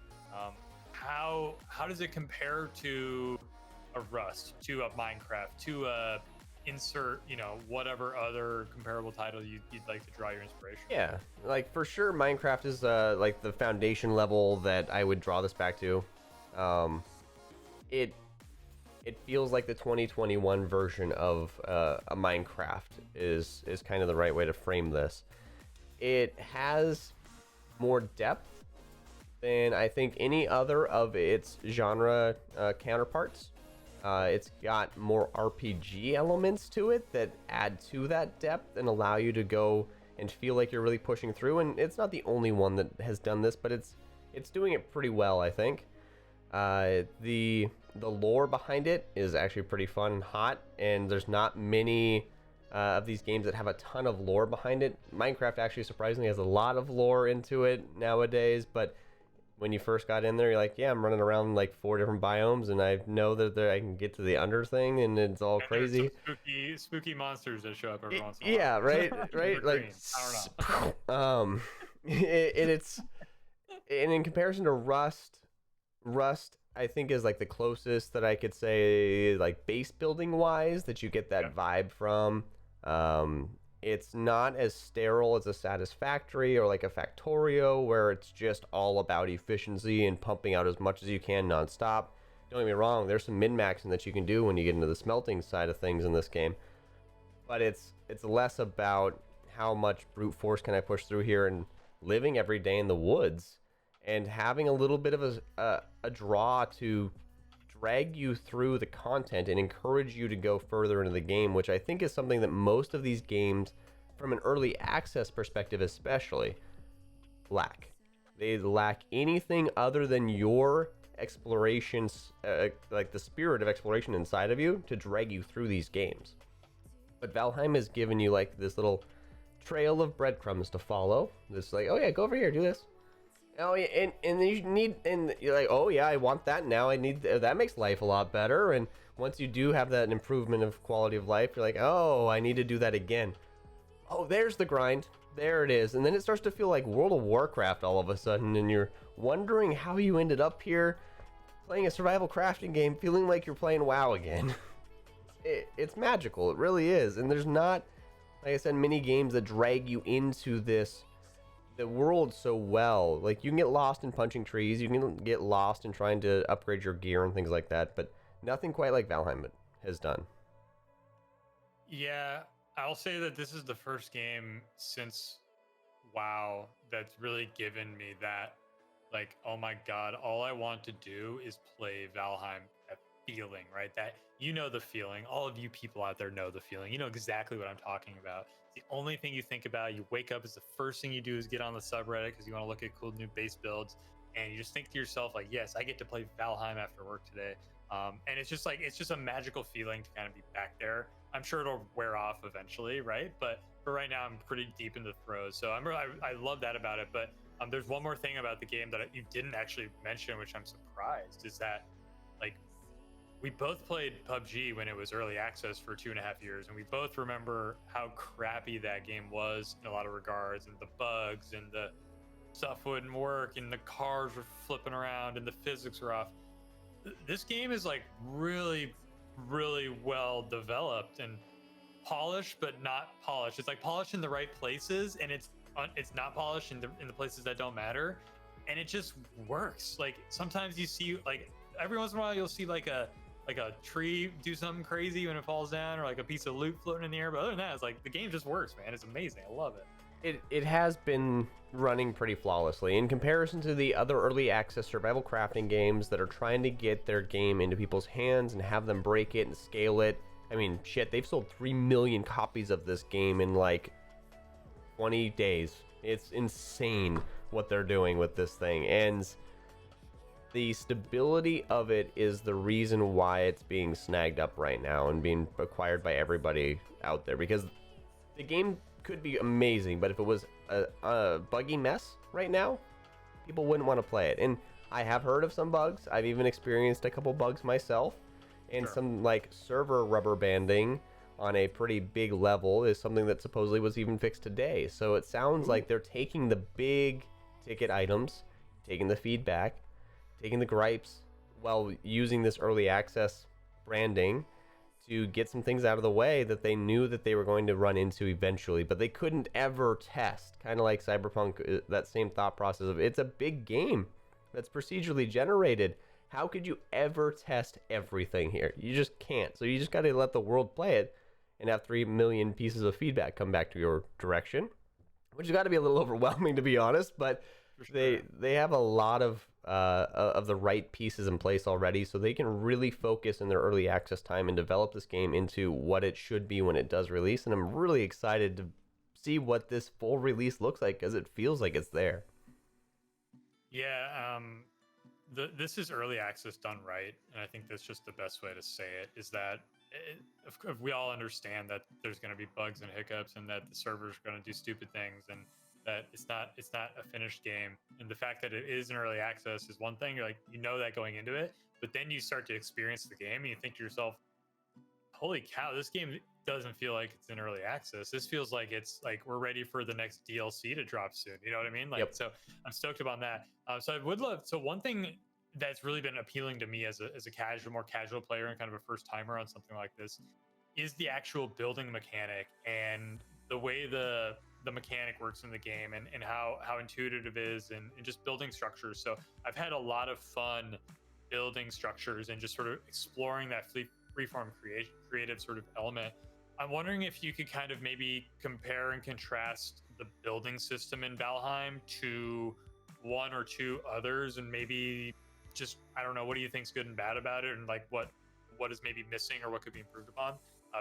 How does it compare to a Rust, to a Minecraft, to a insert, whatever other comparable title you'd like to draw your inspiration?
Yeah, like, for sure Minecraft is like the foundation level that I would draw this back to. it feels like the 2021 version of a Minecraft is kind of the right way to frame this. It has more depth than I think any other of its genre counterparts. It's got more RPG elements to it that add to that depth and allow you to go and feel like you're really pushing through. And it's not the only one that has done this, but it's doing it pretty well, I think. The lore behind it is actually pretty fun and hot, and there's not many of these games that have a ton of lore behind it. Minecraft actually surprisingly has a lot of lore into it nowadays, but when you first got in there, you're like, yeah, I'm running around like 4 different biomes, and I know that I can get to the under thing, and it's all
And
crazy.
there's some spooky monsters that show up every once in a while.
Yeah, right, right.
Green.
Like,
I don't know.
it's and in comparison to Rust, I think is like the closest that I could say, like base building wise, that you get that vibe from. It's not as sterile as a Satisfactory or like a Factorio, where it's just all about efficiency and pumping out as much as you can nonstop. Don't get me wrong, there's some min-maxing that you can do when you get into the smelting side of things in this game, but it's less about how much brute force can I push through here and living every day in the woods and having a little bit of a draw to drag you through the content and encourage you to go further into the game, which I think is something that most of these games, from an early access perspective especially, lack. They lack anything other than your explorations, like the spirit of exploration inside of you to drag you through these games. But Valheim has given you like this little trail of breadcrumbs to follow. It's like, oh yeah, go over here, do this. Oh yeah, and you need, and you're like, oh yeah, I want that now. I need that. Makes life a lot better. And once you do have that improvement of quality of life, you're like, oh, I need to do that again. Oh, there's the grind. There it is. And then it starts to feel like World of Warcraft all of a sudden, and you're wondering how you ended up here playing a survival crafting game, feeling like you're playing WoW again. It's magical. It really is. And there's not, like I said, many games that drag you into the world so well. Like, you can get lost in punching trees, you can get lost in trying to upgrade your gear and things like that, but nothing quite like Valheim has done.
Yeah, I'll say that this is the first game since WoW that's really given me that, like, oh my god, all I want to do is play Valheim. That feeling, right? That, you know, the feeling. All of you people out there know the feeling. You know exactly what I'm talking about. The only thing you think about, you wake up, is the first thing you do is get on the subreddit because you want to look at cool new base builds, and you just think to yourself, like, yes, I get to play Valheim after work today. And it's just like, it's just a magical feeling to kind of be back there. I'm sure it'll wear off eventually, right? But for right now, I'm pretty deep in the throes. So I love that about it. But there's one more thing about the game that you didn't actually mention, which I'm surprised, is that, like, we both played PUBG when it was early access for 2.5 years, and we both remember how crappy that game was in a lot of regards, and the bugs, and the stuff wouldn't work, and the cars were flipping around, and the physics were off. This game is like really, really well developed and polished, but not polished. It's like polished in the right places, and it's not polished in the places that don't matter, and it just works. Like, sometimes you see, like, every once in a while you'll see like a tree do something crazy when it falls down, or like a piece of loot floating in the air. But other than that, it's like the game just works, man. It's amazing. I love it.
It has been running pretty flawlessly in comparison to the other early access survival crafting games that are trying to get their game into people's hands and have them break it and scale it. I mean, shit, they've sold 3 million copies of this game in like 20 days. It's insane what they're doing with this thing, and the stability of it is the reason why it's being snagged up right now and being acquired by everybody out there, because the game could be amazing, but if it was a buggy mess right now, people wouldn't want to play it. And I have heard of some bugs. I've even experienced a couple bugs myself, and some like server rubber banding on a pretty big level is something that supposedly was even fixed today. So it sounds like they're taking the big ticket items, taking the feedback, taking the gripes, while using this early access branding to get some things out of the way that they knew that they were going to run into eventually, but they couldn't ever test. Kind of like Cyberpunk, that same thought process of, it's a big game that's procedurally generated. how could you ever test everything here? You just can't. So you just got to let the world play it and have 3 million pieces of feedback come back to your direction, which has got to be a little overwhelming, to be honest. But
Sure.
they have a lot of the right pieces in place already, so they can really focus in their early access time and develop this game into what it should be when it does release. And I'm really excited to see what this full release looks like, because it feels like it's there.
Yeah, this is early access done right, and I think that's just the best way to say it. Is that we all understand that there's going to be bugs and hiccups, and that the server's going to do stupid things, and that it's not a finished game. And the fact that it is in early access is one thing. You're like, you know that going into it, but then you start to experience the game, and you think to yourself, holy cow, this game doesn't feel like it's in early access. This feels like it's like we're ready for the next DLC to drop soon. You know what I mean? Like,
Yep.
so I'm stoked about that. So I would love. So one thing that's really been appealing to me as a casual, more casual player and kind of a first timer on something like this is the actual building mechanic and the way the mechanic works in the game, and how intuitive it is, and just building structures. So I've had a lot of fun building structures and just sort of exploring that freeform creative sort of element. I'm wondering if you could kind of maybe compare and contrast the building system in Valheim to one or two others, and maybe just, I don't know, what do you think's good and bad about it, and like what is maybe missing or what could be improved upon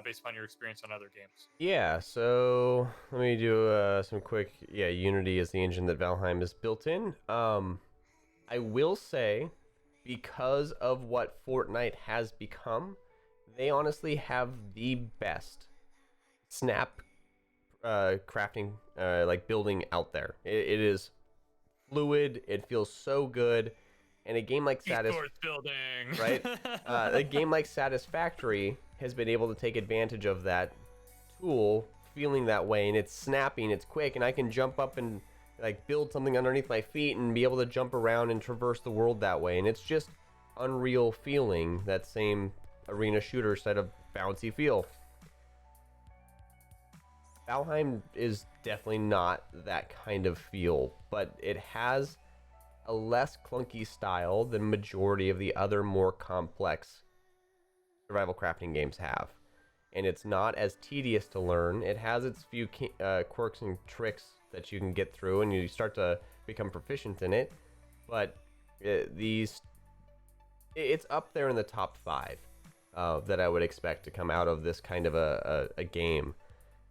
based upon your experience on other games.
Yeah, so let me do some quick. Yeah, Unity is the engine that Valheim is built in. I will say, because of what Fortnite has become, they honestly have the best snap crafting, like building out there. It is fluid. It feels so good, and a game like
Esports building.
right? A game like Satisfactory has been able to take advantage of that tool feeling that way, and it's snapping, it's quick, and I can jump up and like build something underneath my feet and be able to jump around and traverse the world that way, and it's just unreal feeling, that same arena shooter side of bouncy feel. Valheim is definitely not that kind of feel, but it has a less clunky style than majority of the other more complex survival crafting games have. And it's not as tedious to learn. It has its few quirks and tricks that you can get through, and you start to become proficient in it. But it's up there in the top 5 that I would expect to come out of this kind of a game.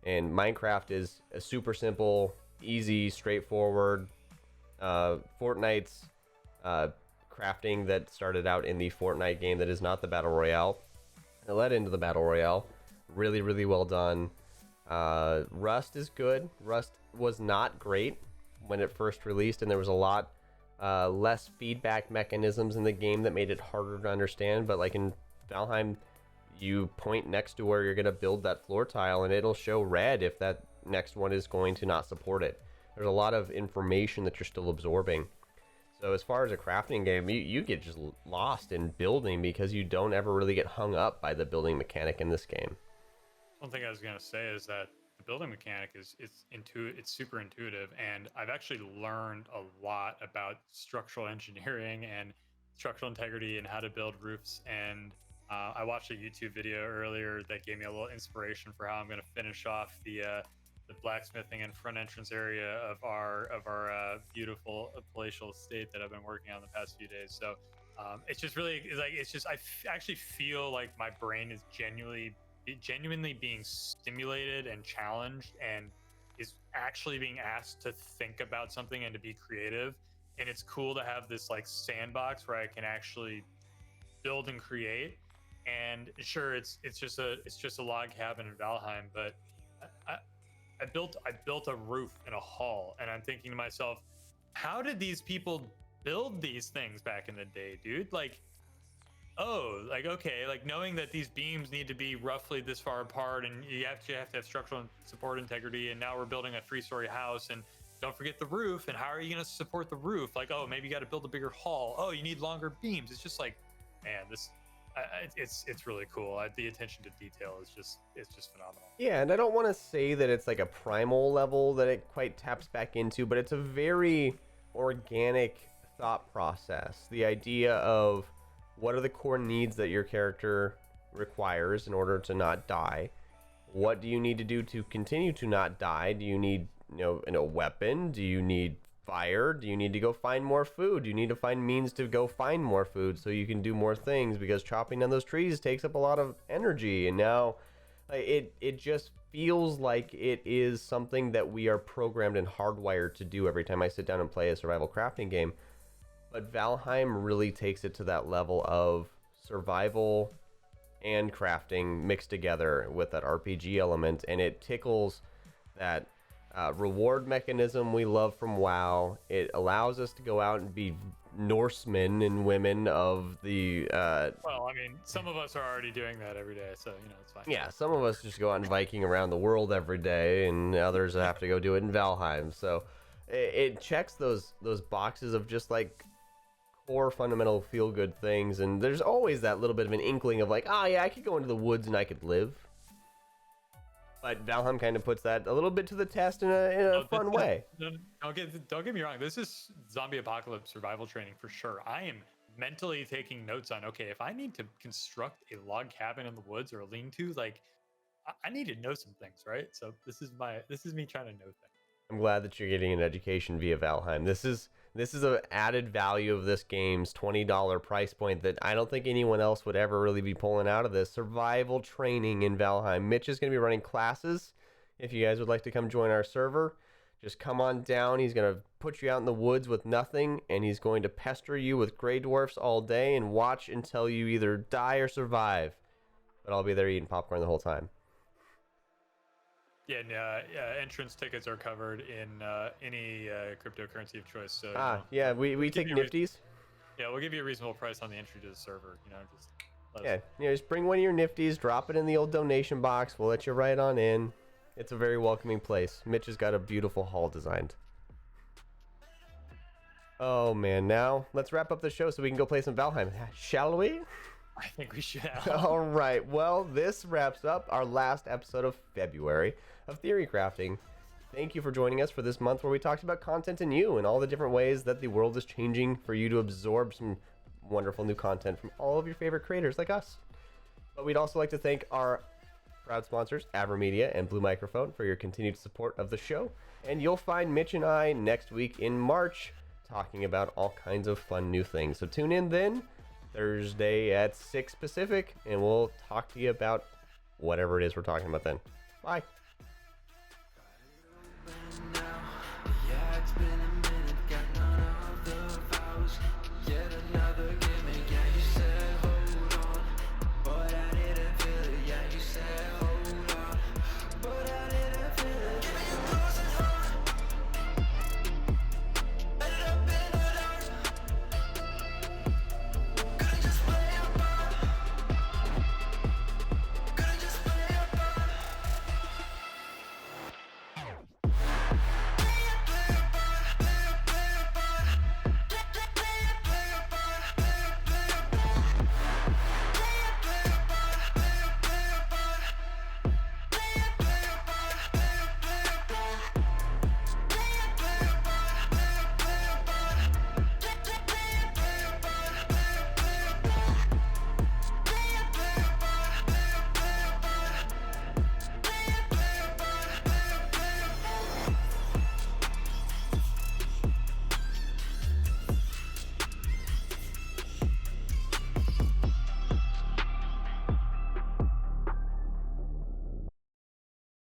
And Minecraft is a super simple, easy, straightforward. Fortnite's crafting that started out in the Fortnite game that is not the Battle Royale. It led into the Battle Royale. Really, really well done. Rust is good. Rust was not great when it first released, and there was a lot less feedback mechanisms in the game that made it harder to understand. But like in Valheim, you point next to where you're going to build that floor tile, and it'll show red if that next one is going to not support it. There's a lot of information that you're still absorbing. So as far as a crafting game, you get just lost in building because you don't ever really get hung up by the building mechanic in this game.
One thing I was gonna say is that the building mechanic is it's super intuitive, and I've actually learned a lot about structural engineering and structural integrity and how to build roofs. And I watched a YouTube video earlier that gave me a little inspiration for how I'm gonna finish off the blacksmithing and front entrance area of our beautiful palatial estate that I've been working on the past few days. So it's just really it's just actually feel like my brain is genuinely being stimulated and challenged, and is actually being asked to think about something and to be creative. And it's cool to have this like sandbox where I can actually build and create. And sure, it's just a log cabin in Valheim, but I built a roof in a hall, and I'm thinking to myself, how did these people build these things back in the day, dude? Like, oh, like, okay, like knowing that these beams need to be roughly this far apart, and you have to have structural support integrity, and now we're building a 3-story house, and don't forget the roof, and how are you going to support the roof? Like, oh, maybe you got to build a bigger hall. Oh, you need longer beams. It's just like, man, it's really cool. The attention to detail is just phenomenal.
Yeah, and I don't want to say that it's like a primal level that it quite taps back into, but it's a very organic thought process. The idea of what are the core needs that your character requires in order to not die? What do you need to do to continue to not die? Do you need, a weapon? Do you need fire? Do you need to go find more food? Do you need to find means to go find more food so you can do more things? Because chopping down those trees takes up a lot of energy, and now it just feels like it is something that we are programmed and hardwired to do every time I sit down and play a survival crafting game. But Valheim really takes it to that level of survival and crafting mixed together with that RPG element, and it tickles that reward mechanism we love from WoW. It allows us to go out and be Norsemen and women of the
Well, I mean, some of us are already doing that every day, so it's fine.
yeah, some of us just go out and Viking around the world every day, and others have to go do it in Valheim. So it checks those boxes of just like core fundamental feel good things, and there's always that little bit of an inkling of like, oh yeah, I could go into the woods and I could live. But Valheim kind of puts that a little bit to the test in a fun way.
Don't get me wrong. This is zombie apocalypse survival training for sure. I am mentally taking notes on, okay, if I need to construct a log cabin in the woods or a lean-to, like I need to know some things, right? So this is me trying to know things.
I'm glad that you're getting an education via Valheim. This is an added value of this game's $20 price point that I don't think anyone else would ever really be pulling out of this. Survival training in Valheim. Mitch is going to be running classes. If you guys would like to come join our server, just come on down. He's going to put you out in the woods with nothing, and he's going to pester you with gray dwarfs all day and watch until you either die or survive. But I'll be there eating popcorn the whole time.
Yeah, and entrance tickets are covered in any cryptocurrency of choice. So
yeah, we take nifties.
Yeah, we'll give you a reasonable price on the entry to the server.
Just bring one of your nifties, drop it in the old donation box. We'll let you right on in. It's a very welcoming place. Mitch has got a beautiful hall designed. Oh man, now let's wrap up the show so we can go play some Valheim, shall we?
I think we should.
All right. Well, this wraps up our last episode of February of Theory Crafting. Thank you for joining us for this month where we talked about content and you and all the different ways that the world is changing for you to absorb some wonderful new content from all of your favorite creators like us. But we'd also like to thank our proud sponsors, AverMedia and Blue Microphone, for your continued support of the show. And you'll find Mitch and I next week in March talking about all kinds of fun new things. So tune in then. Thursday at 6 Pacific, and we'll talk to you about whatever it is we're talking about then. Bye.